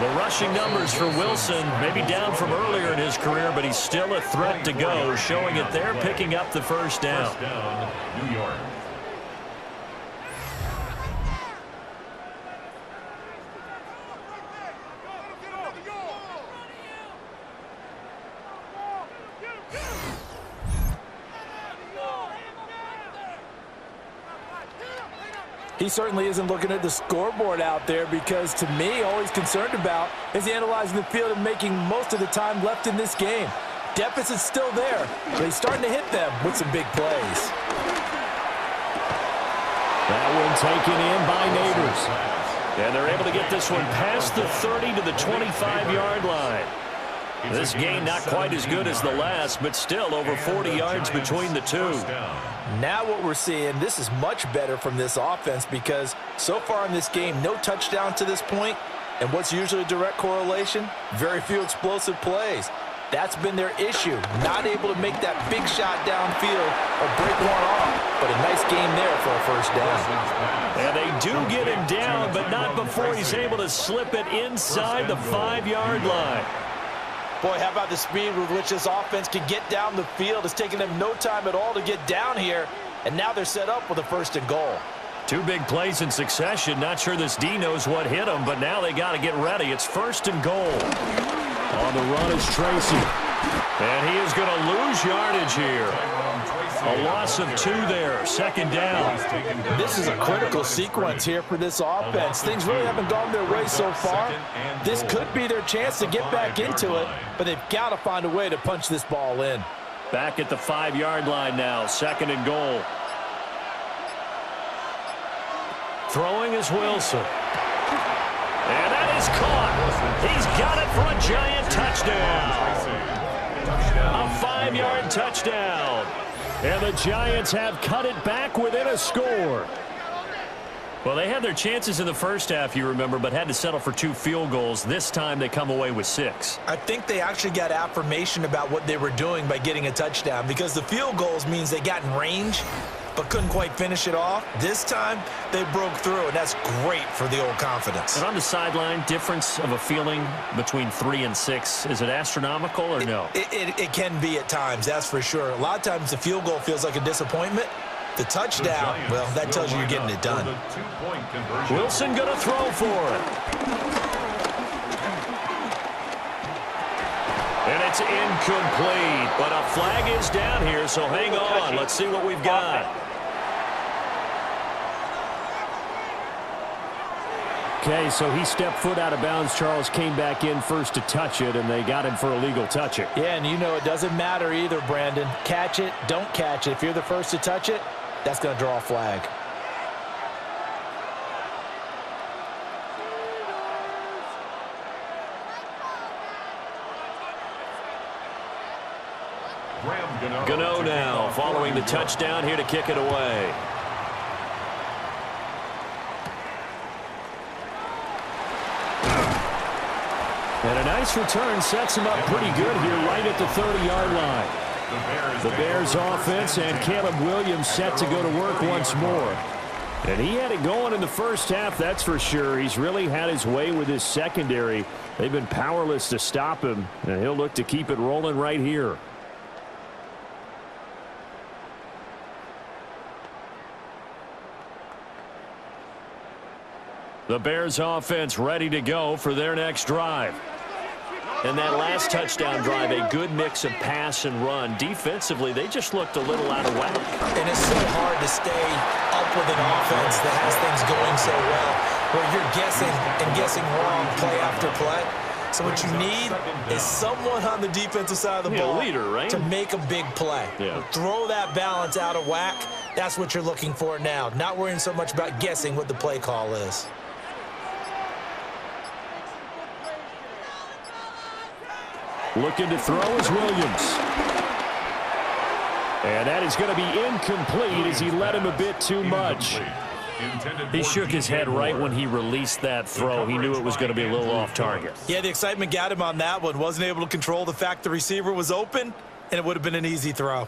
The rushing numbers for Wilson maybe down from earlier in his career, but he's still a threat to go, showing it there, picking up the first down. First down, New York. He certainly isn't looking at the scoreboard out there, because to me, all he's concerned about is analyzing the field and making most of the time left in this game. Deficit's still there, but he's starting to hit them with some big plays. That one taken in by Neighbors. And they're able to get this one past the 30 to the 25-yard line. This game not quite as good as the last, but still over 40 yards between the two. Now what we're seeing, this is much better from this offense, because so far in this game, no touchdown to this point, and what's usually a direct correlation? Very few explosive plays. That's been their issue, not able to make that big shot downfield or break one off, but a nice game there for a first down. And they do get him down, but not before he's able to slip it inside the 5-yard line. Boy, how about the speed with which this offense can get down the field? It's taken them no time at all to get down here, and now they're set up with a 1st and goal. 2 big plays in succession. Not sure this D knows what hit him, but now they got to get ready. It's 1st and goal. On the run is Tracy. And he is going to lose yardage here. A loss of 2 there. 2nd down. This is a critical sequence here for this offense. Things really haven't gone their way so far. This could be their chance to get back into it, but they've got to find a way to punch this ball in. Back at the 5-yard line now. 2nd and goal. Throwing is Wilson. And that is caught. He's got it for a giant touchdown. A 5-yard touchdown. And the Giants have cut it back within a score. Well, they had their chances in the first half, you remember, but had to settle for 2 field goals. This time they come away with 6. I think they actually got affirmation about what they were doing by getting a touchdown, because the field goals means they got in range but couldn't quite finish it off. This time they broke through, and that's great for the old confidence. And on the sideline, difference of a feeling between 3 and 6, is it astronomical or no? It can be at times, that's for sure. A lot of times the field goal feels like a disappointment. The touchdown, well, that tells you you're getting it done. Wilson going to throw for it. And it's incomplete, but a flag is down here, so hang on. Let's see what we've got. Okay, so he stepped foot out of bounds. Charles came back in first to touch it, and they got him for illegal touching. Yeah, and you know it doesn't matter either, Brandon. Catch it, don't catch it. If you're the first to touch it, that's going to draw a flag. Gano now following the touchdown here to kick it away. And a nice return sets him up pretty good here right at the 30-yard line. The Bears The Bears offense and Caleb Williams set to go to work once more. And he had it going in the first half, that's for sure. He's really had his way with his secondary. They've been powerless to stop him, and he'll look to keep it rolling right here. The Bears offense ready to go for their next drive. And that last touchdown drive, a good mix of pass and run. Defensively, they just looked a little out of whack. And it's so hard to stay up with an offense that has things going so well, where you're guessing and guessing wrong play after play. So what you need is someone on the defensive side of the ball leader, right? to make a big play. Yeah. Throw that balance out of whack. That's what you're looking for now. Not worrying so much about guessing what the play call is. Looking to throw is Williams. And that is going to be incomplete as he let him a bit too much. He shook his head right when he released that throw. He knew it was going to be a little off target. Yeah, the excitement got him on that one. Wasn't able to control the fact the receiver was open, and it would have been an easy throw.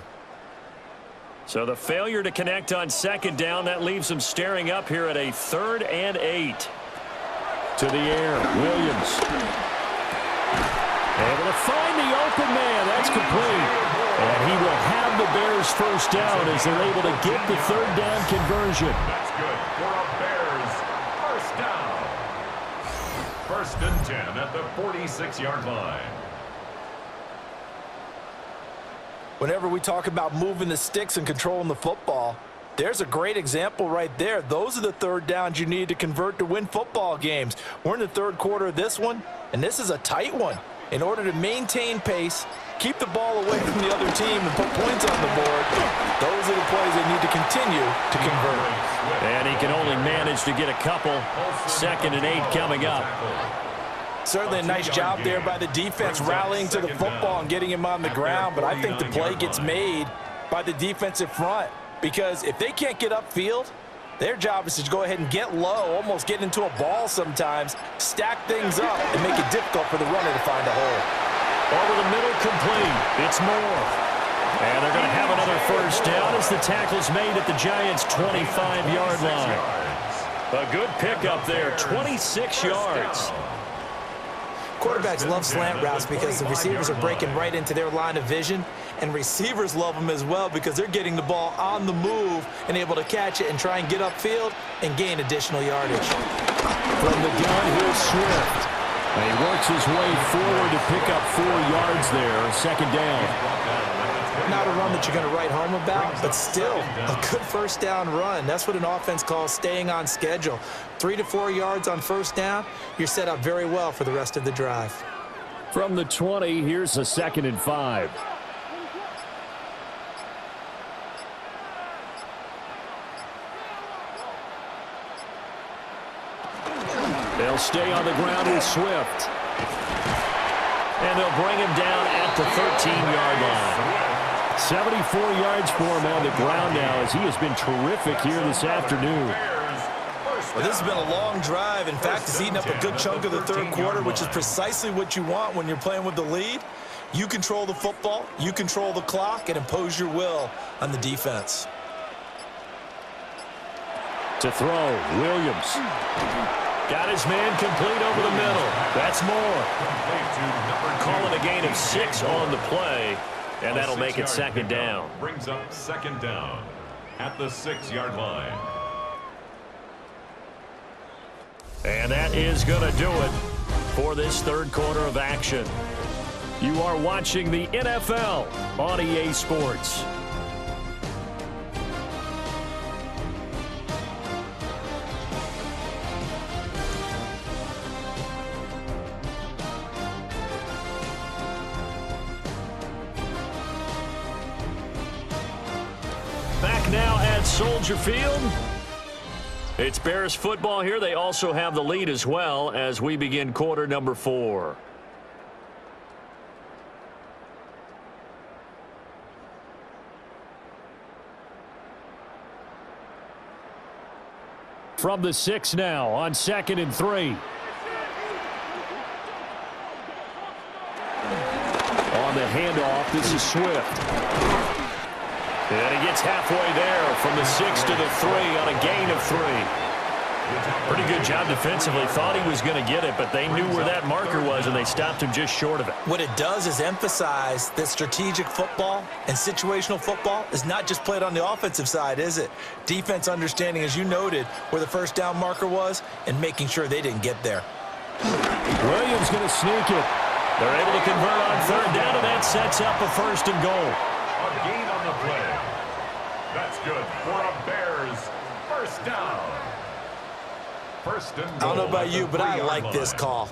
So the failure to connect on second down, that leaves him staring up here at a 3rd and 8. To the air, Williams. Able to find the open man. That's complete. And he will have the Bears first down as they're able to get the 3rd down conversion. That's good for a Bears first down. 1st and 10 at the 46-yard line. Whenever we talk about moving the sticks and controlling the football, there's a great example right there. Those are the 3rd downs you need to convert to win football games. We're in the 3rd quarter of this one, and this is a tight one. In order to maintain pace, keep the ball away from the other team, and put points on the board, those are the plays they need to continue to convert. And he can only manage to get a couple. 2nd and 8 coming up. Certainly a nice job there by the defense rallying to the football and getting him on the ground, but I think the play gets made by the defensive front, because if they can't get upfield, their job is to go ahead and get low, almost get into a ball sometimes, stack things up, and make it difficult for the runner to find a hole. Over the middle, complete. It's Moore. And they're going to have another first down as the tackle's made at the Giants' 25-yard line. A good pickup there, 26 yards. Quarterbacks love slant routes because the receivers are breaking right into their line of vision, and receivers love them as well because they're getting the ball on the move and able to catch it and try and get upfield and gain additional yardage. From the gun, here's Swift. And he works his way forward to pick up 4 yards there, 2nd down. Not a run that you're going to write home about, but still a good first down run. That's what an offense calls staying on schedule. 3 to 4 yards on first down, you're set up very well for the rest of the drive. From the 20, here's a 2nd and 5. They'll stay on the ground with Swift. And they'll bring him down at the 13-yard line. 74 yards for him on the ground now as he has been terrific here this afternoon. Well, this has been a long drive. In fact, it's eaten up a good chunk of the 3rd quarter, which is precisely what you want when you're playing with the lead. You control the football, you control the clock, and impose your will on the defense. To throw, Williams. Got his man complete over the middle. That's Moore. Calling a gain of 6 on the play, and that'll make it 2nd down. Brings up 2nd down at the 6-yard line. And that is going to do it for this 3rd quarter of action. You are watching the NFL on EA Sports. Back now at Soldier Field. It's Bears football here. They also have the lead as well as we begin quarter number 4. From the 6 now on 2nd and 3. On the handoff, this is Swift. And he gets halfway there from the 6 to the 3 on a gain of 3. Pretty good job defensively. Thought he was going to get it, but they knew where that marker was, and they stopped him just short of it. What it does is emphasize that strategic football and situational football is not just played on the offensive side, is it? Defense understanding, as you noted, where the first down marker was and making sure they didn't get there. Williams going to sneak it. They're able to convert on third down, and that sets up a 1st and goal. A gain on the play. That's good for a Bears 1st down. 1st and goal. I don't know about you, but I like this call.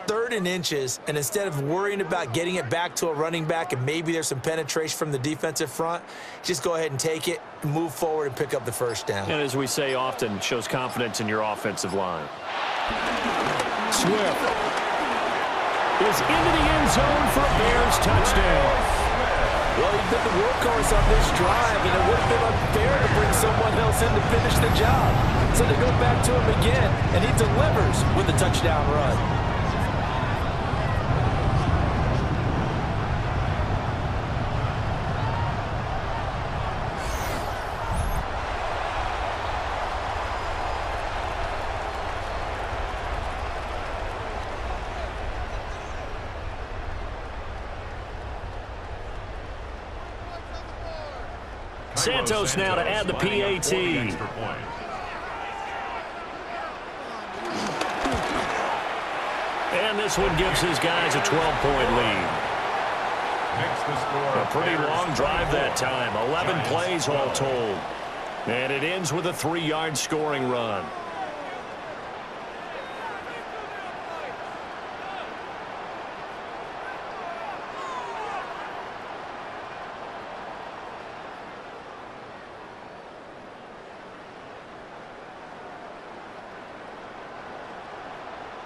3rd and inches, and instead of worrying about getting it back to a running back and maybe there's some penetration from the defensive front, just go ahead and take it, move forward, and pick up the 1st down. And as we say often, shows confidence in your offensive line. Swift is into the end zone for a Bears touchdown. Well, he's been the workhorse on this drive, and it would have been unfair to bring someone else in to finish the job. So they go back to him again, and he delivers with a touchdown run. Santos now to add the PAT. And this one gives his guys a 12-point lead. A pretty long drive that time. 11 plays all told. And it ends with a 3-yard scoring run.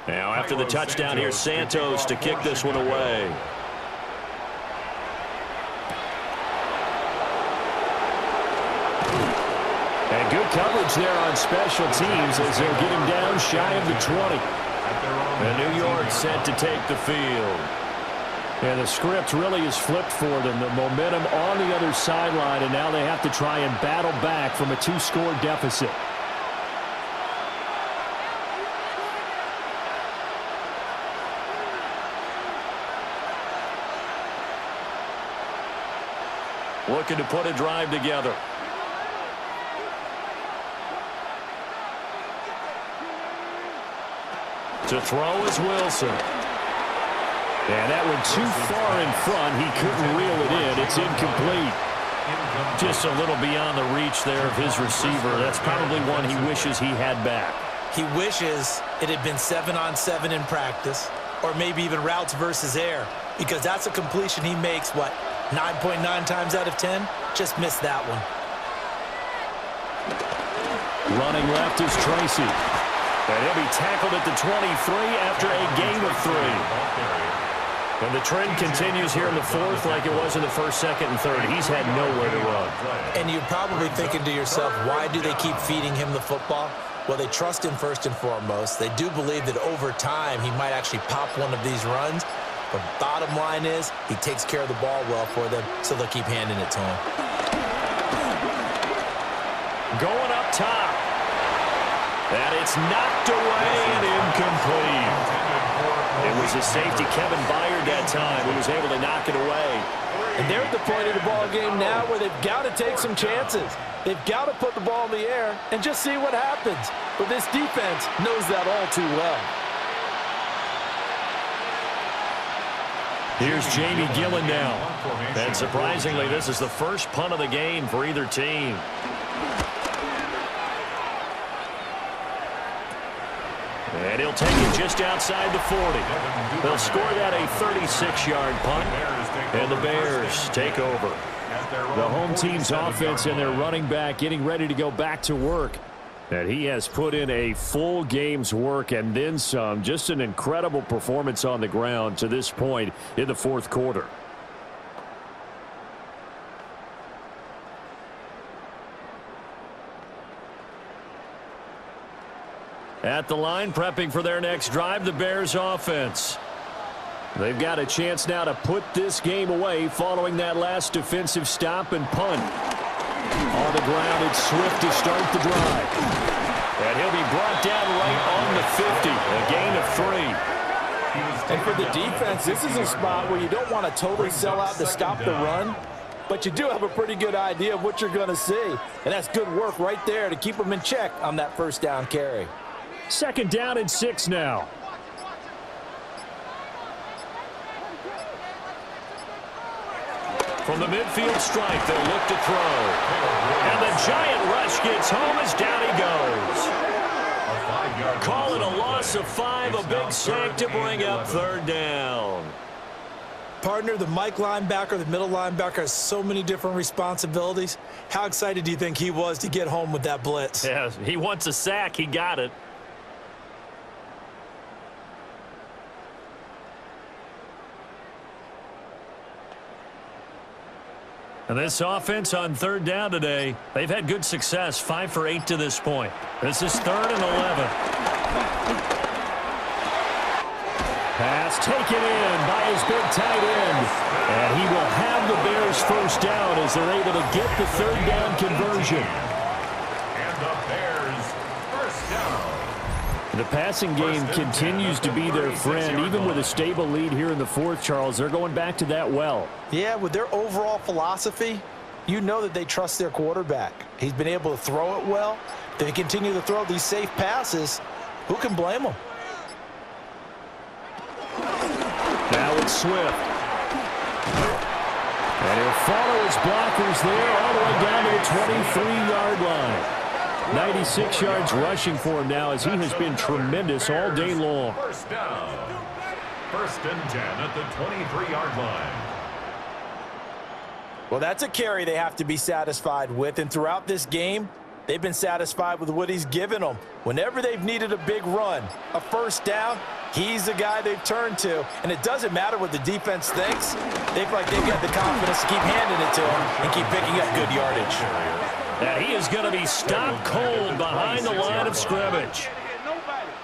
Now, after the touchdown, here's Santos to kick this one away. And good coverage there on special teams as they'll get him down shy of the 20. And New York set to take the field. And the script really is flipped for them. The momentum on the other sideline, and now they have to try and battle back from a 2-score deficit. Looking to put a drive together. To throw is Wilson. And that one too far in front. He couldn't reel it in. It's incomplete. Just a little beyond the reach there of his receiver. That's probably one he wishes he had back. He wishes it had been 7-on-7 in practice, or maybe even routes versus air, because that's a completion he makes, 9.9 times out of 10? Just missed that one. Running left is Tracy. And he'll be tackled at the 23 after a gain of 3. And the trend continues here in the 4th like it was in the 1st, 2nd, and 3rd. He's had nowhere to run. And you're probably thinking to yourself, why do they keep feeding him the football? Well, they trust him first and foremost. They do believe that over time he might actually pop one of these runs. But bottom line is, he takes care of the ball well for them, so they'll keep handing it to him. Going up top. And it's knocked away and incomplete. It was a safety, Kevin Byard, that time, who was able to knock it away. And they're at the point of the ball game now where they've got to take some chances. They've got to put the ball in the air and just see what happens. But this defense knows that all too well. Here's Jamie Gillen now. And surprisingly, this is the first punt of the game for either team. And he'll take it just outside the 40. They'll score that a 36-yard punt. And the Bears take over. The home team's offense and their running back getting ready to go back to work. And he has put in a full game's work and then some. Just an incredible performance on the ground to this point in the 4th quarter. At the line, prepping for their next drive, the Bears offense. They've got a chance now to put this game away following that last defensive stop and punt. On the ground, it's Swift to start the drive. And he'll be brought down right on the 50, a gain of 3. And for the defense, this is a spot where you don't want to totally sell out to stop the run, but you do have a pretty good idea of what you're going to see. And that's good work right there to keep them in check on that first down carry. 2nd down and 6 now. From the midfield stripe, they'll look to throw. And the giant rush gets home as down he goes. Call it a loss of 5, a big sack to bring up 3rd down. Partner, the Mike linebacker, the middle linebacker has so many different responsibilities. How excited do you think he was to get home with that blitz? Yeah, he wants a sack. He got it. And this offense on 3rd down today, they've had good success, 5 for 8 to this point. This is 3rd and 11. Pass taken in by his big tight end. And he will have the Bears first down as they're able to get the 3rd down conversion. And the Bears first down. The passing game continues to be their friend. Even with a stable lead here in the 4th, Charles, they're going back to that well. Yeah, with their overall philosophy, you know that they trust their quarterback. He's been able to throw it well. If they continue to throw these safe passes, who can blame them? Now it's Swift. And he'll follow his blockers there all the way down to the 23-yard line. 96 yards rushing for him now as he has been tremendous all day long. First down. 1st and 10 at the 23-yard line. Well, that's a carry they have to be satisfied with, and throughout this game, they've been satisfied with what he's given them. Whenever they've needed a big run, a first down, he's the guy they've turned to, and it doesn't matter what the defense thinks. They feel like they've got the confidence to keep handing it to him and keep picking up good yardage. Now he is going to be stopped cold behind the line of scrimmage.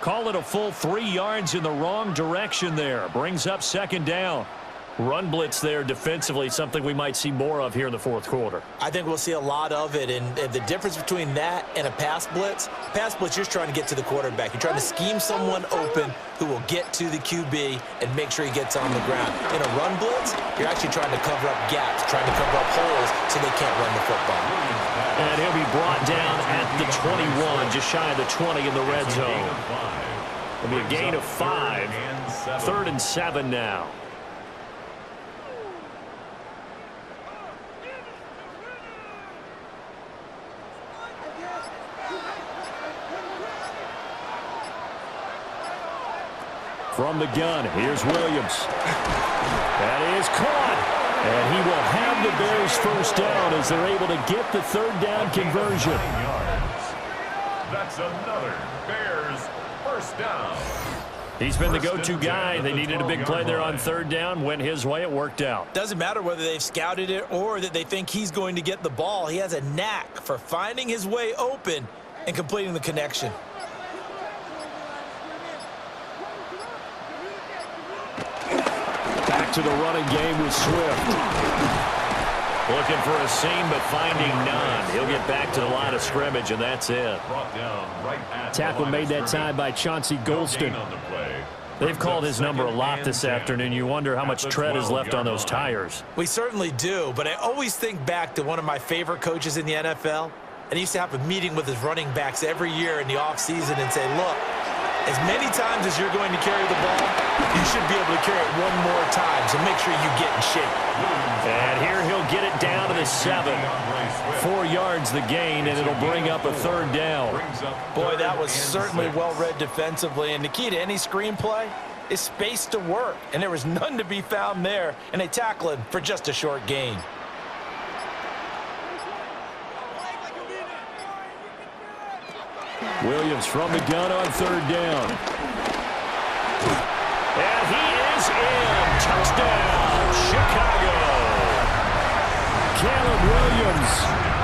Call it a full 3 yards in the wrong direction there. Brings up 2nd down. Run blitz there defensively, something we might see more of here in the 4th quarter. I think we'll see a lot of it, and the difference between that and a pass blitz, you're trying to get to the quarterback. You're trying to scheme someone open who will get to the QB and make sure he gets on the ground. In a run blitz, you're actually trying to cover up gaps, trying to cover up holes so they can't run the football. And he'll be brought down at the 21, just shy of the 20 in the red zone. It'll be a gain of 5, 3rd and 7 now. From the gun, here's Williams. That is caught. And he will have the Bears first down as they're able to get the 3rd down conversion. That's another Bears first down. He's been the go-to guy. They needed a big play there on 3rd down. Went his way. It worked out. Doesn't matter whether they've scouted it or that they think he's going to get the ball. He has a knack for finding his way open and completing the connection. Back to the running game with Swift. Looking for a seam, but finding none. He'll get back to the line of scrimmage, and that's it. Tackle made that time by Chauncey Golston. They've called his number a lot this afternoon. You wonder how much tread is left on those tires. We certainly do, but I always think back to one of my favorite coaches in the NFL, and he used to have a meeting with his running backs every year in the offseason and say, look, as many times as you're going to carry the ball, you should be able to carry it one more time, so make sure you get in shape. And here he'll get it down to the 7. 4 yards the gain, and it'll bring up a 3rd down. Boy, that was certainly well-read defensively, and the key to any screenplay is space to work, and there was none to be found there, and they tackle him for just a short gain. Williams from the gun on 3rd down. And he is in. Touchdown, Chicago. Caleb Williams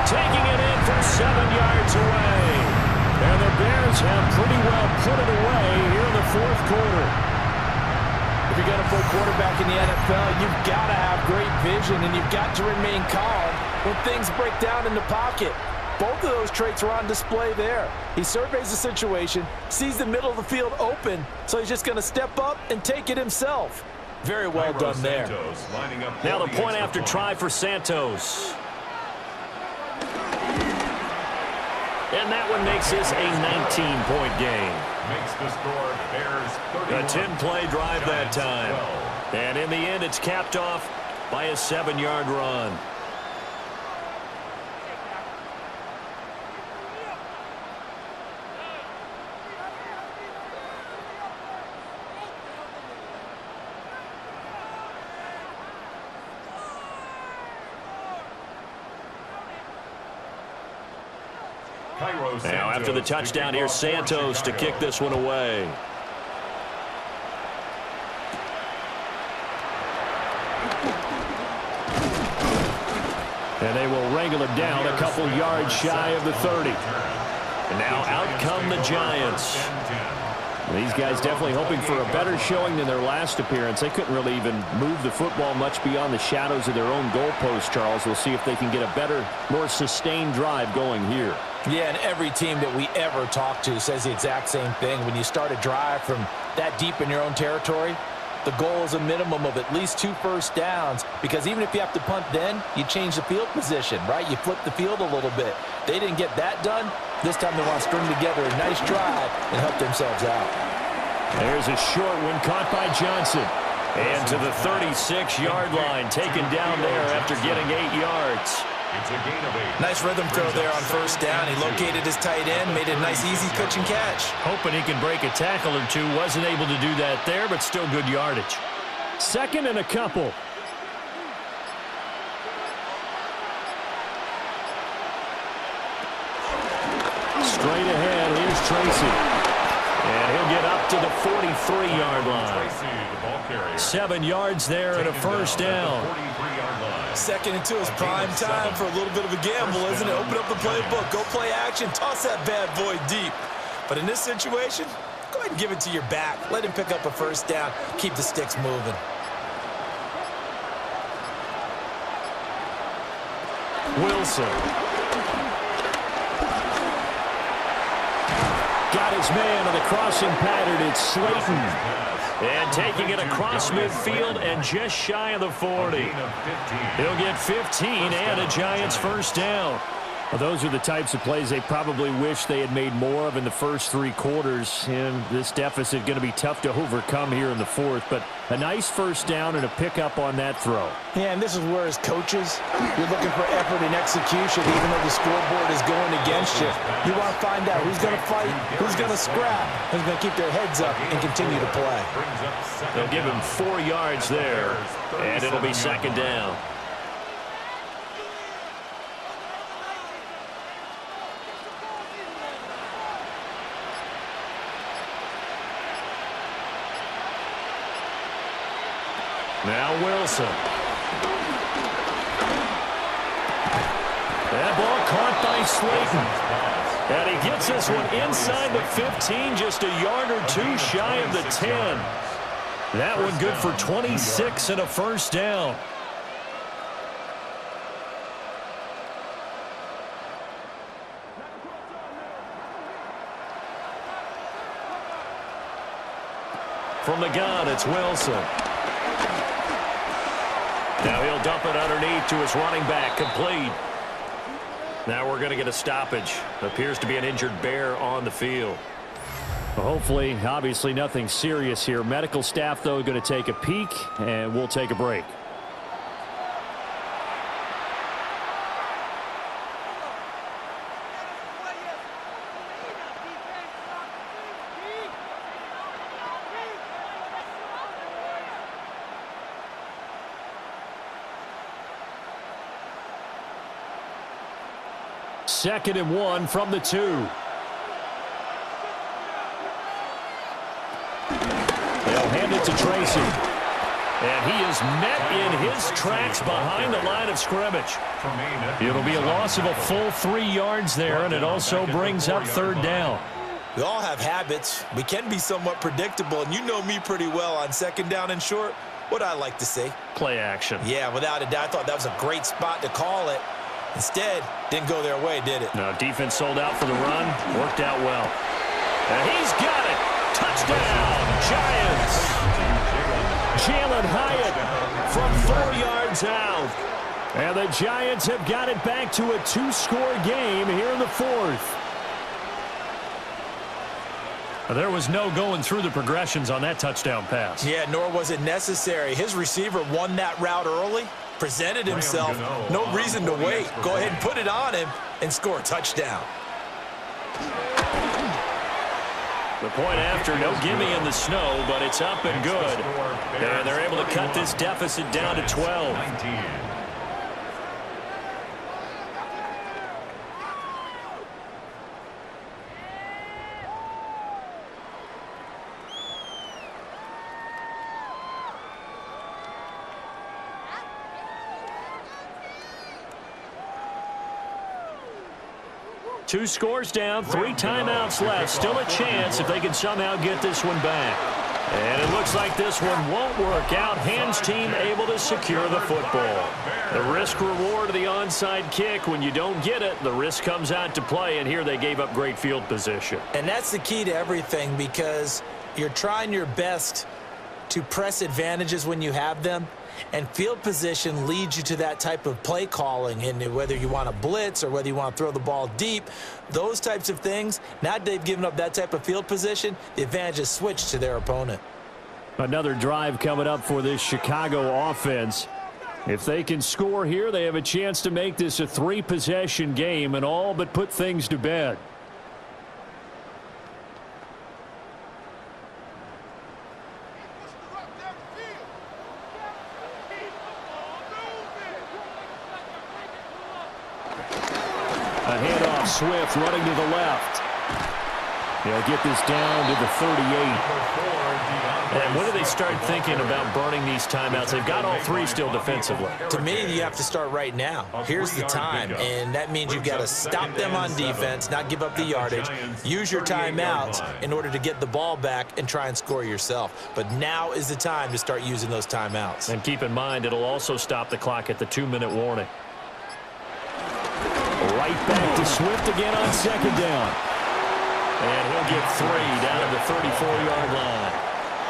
taking it in from 7 yards away. And the Bears have pretty well put it away here in the 4th quarter. If you're going to play quarterback in the NFL, you've got to have great vision, and you've got to remain calm when things break down in the pocket. Both of those traits were on display there. He surveys the situation, sees the middle of the field open, so he's just going to step up and take it himself. Very well done there. Now the point after try for Santos. And that one makes this a 19-point game. Makes the score Bears 31. A 10-play drive that time. 12. And in the end, it's capped off by a 7-yard run. Now, after the touchdown, here's Santos to kick this one away. And they will wrangle him down a couple yards shy of the 30. And now out come the Giants. These guys definitely hoping for a better showing than their last appearance. They couldn't really even move the football much beyond the shadows of their own goalpost, Charles. We'll see if they can get a better, more sustained drive going here. Yeah, and every team that we ever talk to says the exact same thing. When you start a drive from that deep in your own territory, the goal is a minimum of at least 2 first downs, because even if you have to punt then, you change the field position, right? You flip the field a little bit. They didn't get that done. This time they want to string together a nice drive and help themselves out. There's a short one caught by Johnson. And to the 36-yard line, taken down there after getting 8 yards. It's a gain of 8. Nice rhythm throw there on first down. He located his tight end, made it a nice, easy pitch and catch. Hoping he can break a tackle or two. Wasn't able to do that there, but still good yardage. 2nd and a couple. Straight ahead, here's Tracy. And he'll get up to the 43-yard line. 7 yards there and a first down. 2nd and 2 is prime time for a little bit of a gamble, isn't it? Open up the playbook, go play action, toss that bad boy deep. But in this situation, go ahead and give it to your back. Let him pick up a first down, keep the sticks moving. Wilson. Got his man on the crossing pattern. It's Slayton. And taking it across midfield and just shy of the 40. He'll get 15 and a Giants first down. Well, those are the types of plays they probably wish they had made more of in the first 3 quarters. And this deficit going to be tough to overcome here in the 4th. But a nice first down and a pickup on that throw. Yeah, and this is where as coaches, you're looking for effort and execution, even though the scoreboard is going against you. You want to find out who's going to fight, who's going to scrap, who's going to keep their heads up and continue to play. They'll give him 4 yards there, and it'll be 2nd down. Now Wilson. That ball caught by Slayton. And he gets this one inside the 15, just a yard or 2 shy of the 10. That one good for 26 and a first down. From the gun, it's Wilson. Now he'll dump it underneath to his running back, complete. Now we're going to get a stoppage. Appears to be an injured Bear on the field. Well, hopefully, obviously nothing serious here. Medical staff, though, going to take a peek, and we'll take a break. Second and 1 from the 2. They'll hand it to Tracy. And he is met in his tracks behind the line of scrimmage. It'll be a loss of a full 3 yards there, and it also brings up 3rd down. We all have habits. We can be somewhat predictable, and you know me pretty well on 2nd down and short. What I like to say? Play action. Yeah, without a doubt. I thought that was a great spot to call it. Instead, didn't go their way, did it? No, defense sold out for the run. Worked out well. And he's got it. Touchdown, Giants. Jalen Hyatt from 4 yards out. And the Giants have got it back to a 2-score game here in the fourth. There was no going through the progressions on that touchdown pass. Yeah, nor was it necessary. His receiver won that route early, presented himself. No reason to wait. Go ahead and put it on him and score a touchdown. The point after, no gimme in the snow, but it's up and good. And they're able to cut this deficit down to 12. 2 scores down, 3 timeouts left. Still a chance if they can somehow get this one back. And it looks like this one won't work out. Hands team able to secure the football. The risk reward of the onside kick. When you don't get it, the risk comes out to play, and here they gave up great field position. And that's the key to everything, because you're trying your best to press advantages when you have them. And field position leads you to that type of play calling, and whether you want to blitz or whether you want to throw the ball deep, those types of things. Now that they've given up that type of field position, the advantage is switched to their opponent. Another drive coming up for this Chicago offense. If they can score here, they have a chance to make this a 3-possession game and all but put things to bed. A handoff, Swift running to the left. They'll get this down to the 38. And when do they start thinking about burning these timeouts? They've got all 3 still defensively. To me, you have to start right now. Here's the time, and that means you've got to stop them on defense, not give up the yardage, use your timeouts in order to get the ball back and try and score yourself. But now is the time to start using those timeouts. And keep in mind, it'll also stop the clock at the 2-minute warning. Right back to Swift again on second down. And he'll get 3 down at the 34-yard line.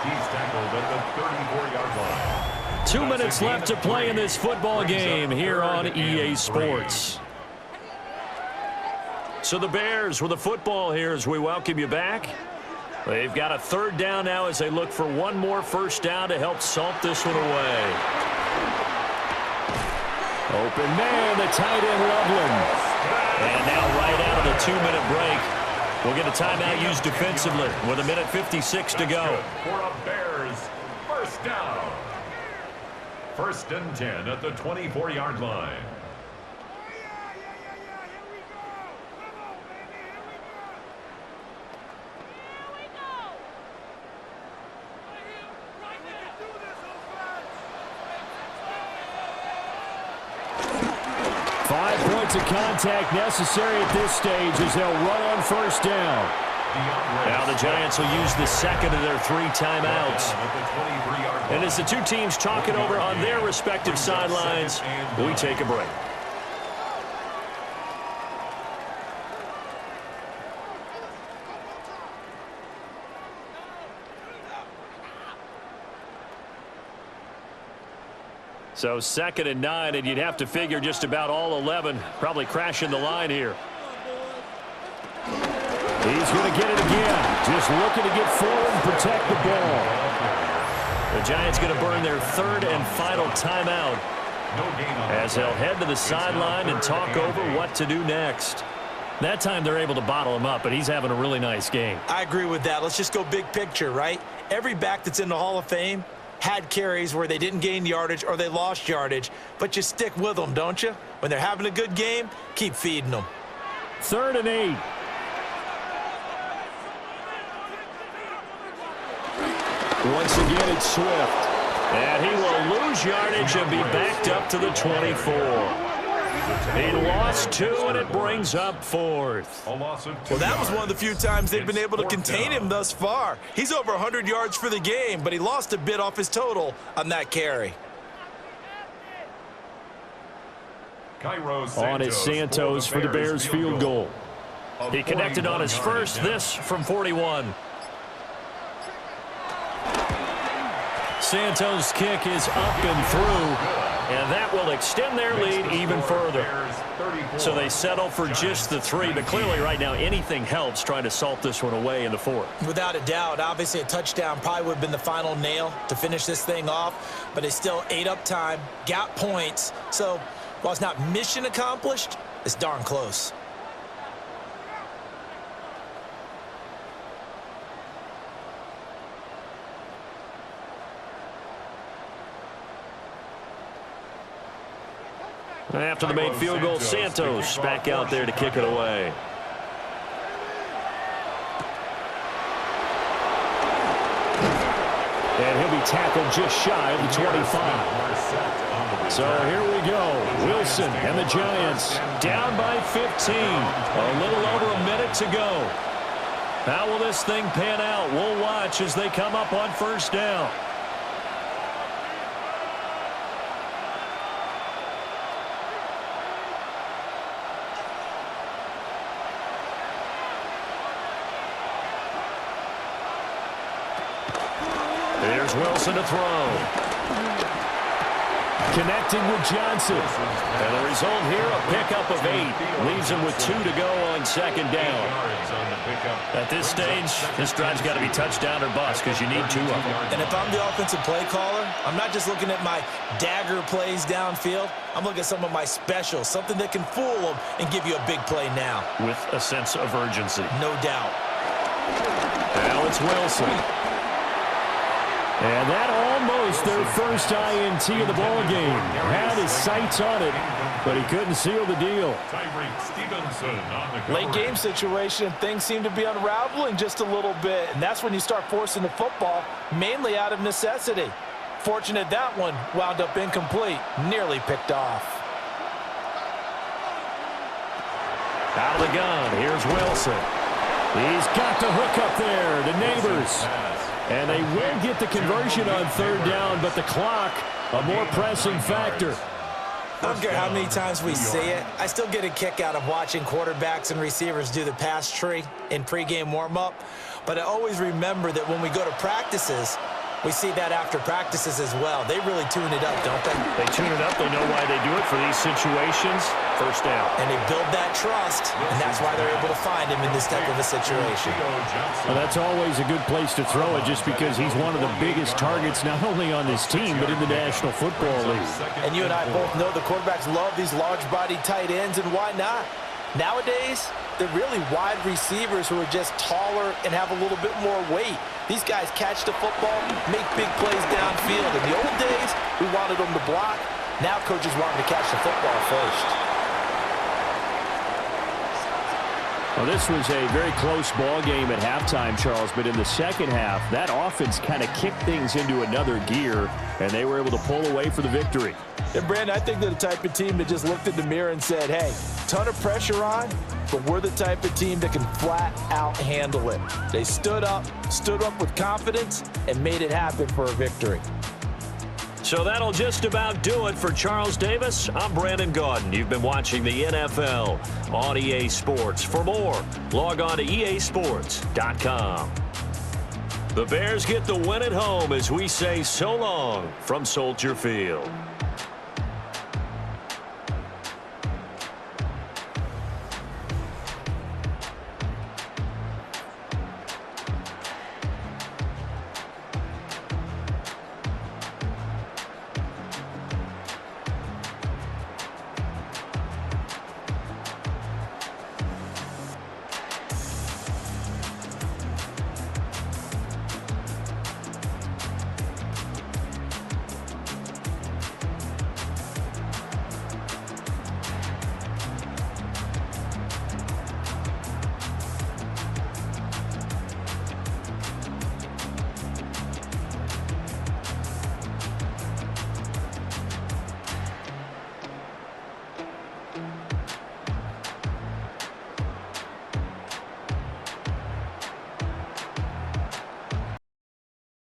He's tackled at the 34-yard line. 2 minutes left to play in this football game here on EA Sports. So the Bears with the football here as we welcome you back. They've got a 3rd down now as they look for one more first down to help salt this one away. Open man, the tight end, Loveland. And now right out of the 2-minute break, we'll get a timeout used defensively with 1:56 to go. For a Bears first down. 1st and 10 at the 24-yard line. Of contact necessary at this stage as they'll run on first down. Now the Giants will use the 2nd of their 3 timeouts. And as the 2 teams talk it over on their respective sidelines, we take a break. So 2nd and 9, and you'd have to figure just about all 11 probably crashing the line here. He's going to get it again. Just looking to get forward and protect the ball. The Giants going to burn their 3rd and final timeout as they'll head to the sideline and talk over what to do next. That time they're able to bottle him up, but he's having a really nice game. I agree with that. Let's just go big picture, right? Every back that's in the Hall of Fame had carries where they didn't gain yardage or they lost yardage, but you stick with them, don't you? When they're having a good game, keep feeding them. 3rd and 8. Once again, it's Swift. And he will lose yardage and be backed up to the 24. He lost 2, and it brings up 4th. Well, that was one of the few times they've been able to contain him thus far. He's over 100 yards for the game, but he lost a bit off his total on that carry. On is Santos for the Bears field goal. He connected on his first, this from 41. Santos' kick is up and through, and that will extend their lead even further. So they settle for just the 3, but clearly right now anything helps trying to salt this one away in the 4th. Without a doubt, obviously a touchdown probably would have been the final nail to finish this thing off, but it's still ate up time, got points. So while it's not mission accomplished, it's darn close. After the made field goal, Santos back out there to kick it away. And he'll be tackled just shy of the 25. So here we go. Wilson and the Giants down by 15. A little over a minute to go. How will this thing pan out? We'll watch as they come up on first down. There's Wilson to throw. Connecting with Johnson. And the result here, a pickup of 8. Leaves him with 2 to go on second down. At this stage, this drive's got to be touchdown or bust because you need 2 of them. And if I'm the offensive play caller, I'm not just looking at my dagger plays downfield. I'm looking at some of my specials, something that can fool them and give you a big play now. With a sense of urgency. No doubt. Now it's Wilson. And that almost their first INT of the ballgame. Had his sights on it, but he couldn't seal the deal. Late game situation, things seem to be unraveling just a little bit, and that's when you start forcing the football, mainly out of necessity. Fortunate that one wound up incomplete, nearly picked off. Out of the gun, here's Wilson. He's got the hook up there, the Neighbors. And they will get the conversion on third down, but the clock, a more pressing factor. I don't care how many times we see it. I still get a kick out of watching quarterbacks and receivers do the pass tree in pregame warm-up. But I always remember that when we go to practices, we see that after practices as well. They really tune it up, don't they? They tune it up. They know why they do it for these situations. First down. And they build that trust, and that's why they're able to find him in this type of a situation. Well, that's always a good place to throw it just because he's one of the biggest targets not only on his team but in the National Football League. And you and I both know the quarterbacks love these large-body tight ends, and why not? Nowadays, they're really wide receivers who are just taller and have a little bit more weight. These guys catch the football, make big plays downfield. In the old days, we wanted them to block. Now coaches want them to catch the football first. Well, this was a very close ball game at halftime, Charles, but in the second half, that offense kind of kicked things into another gear, and they were able to pull away for the victory. And, Brandon, I think they're the type of team that just looked in the mirror and said, hey, ton of pressure on, but we're the type of team that can flat out handle it. They stood up with confidence, and made it happen for a victory. So that'll just about do it for Charles Davis. I'm Brandon Gaudin. You've been watching the NFL on EA Sports. For more, log on to easports.com. The Bears get the win at home as we say so long from Soldier Field.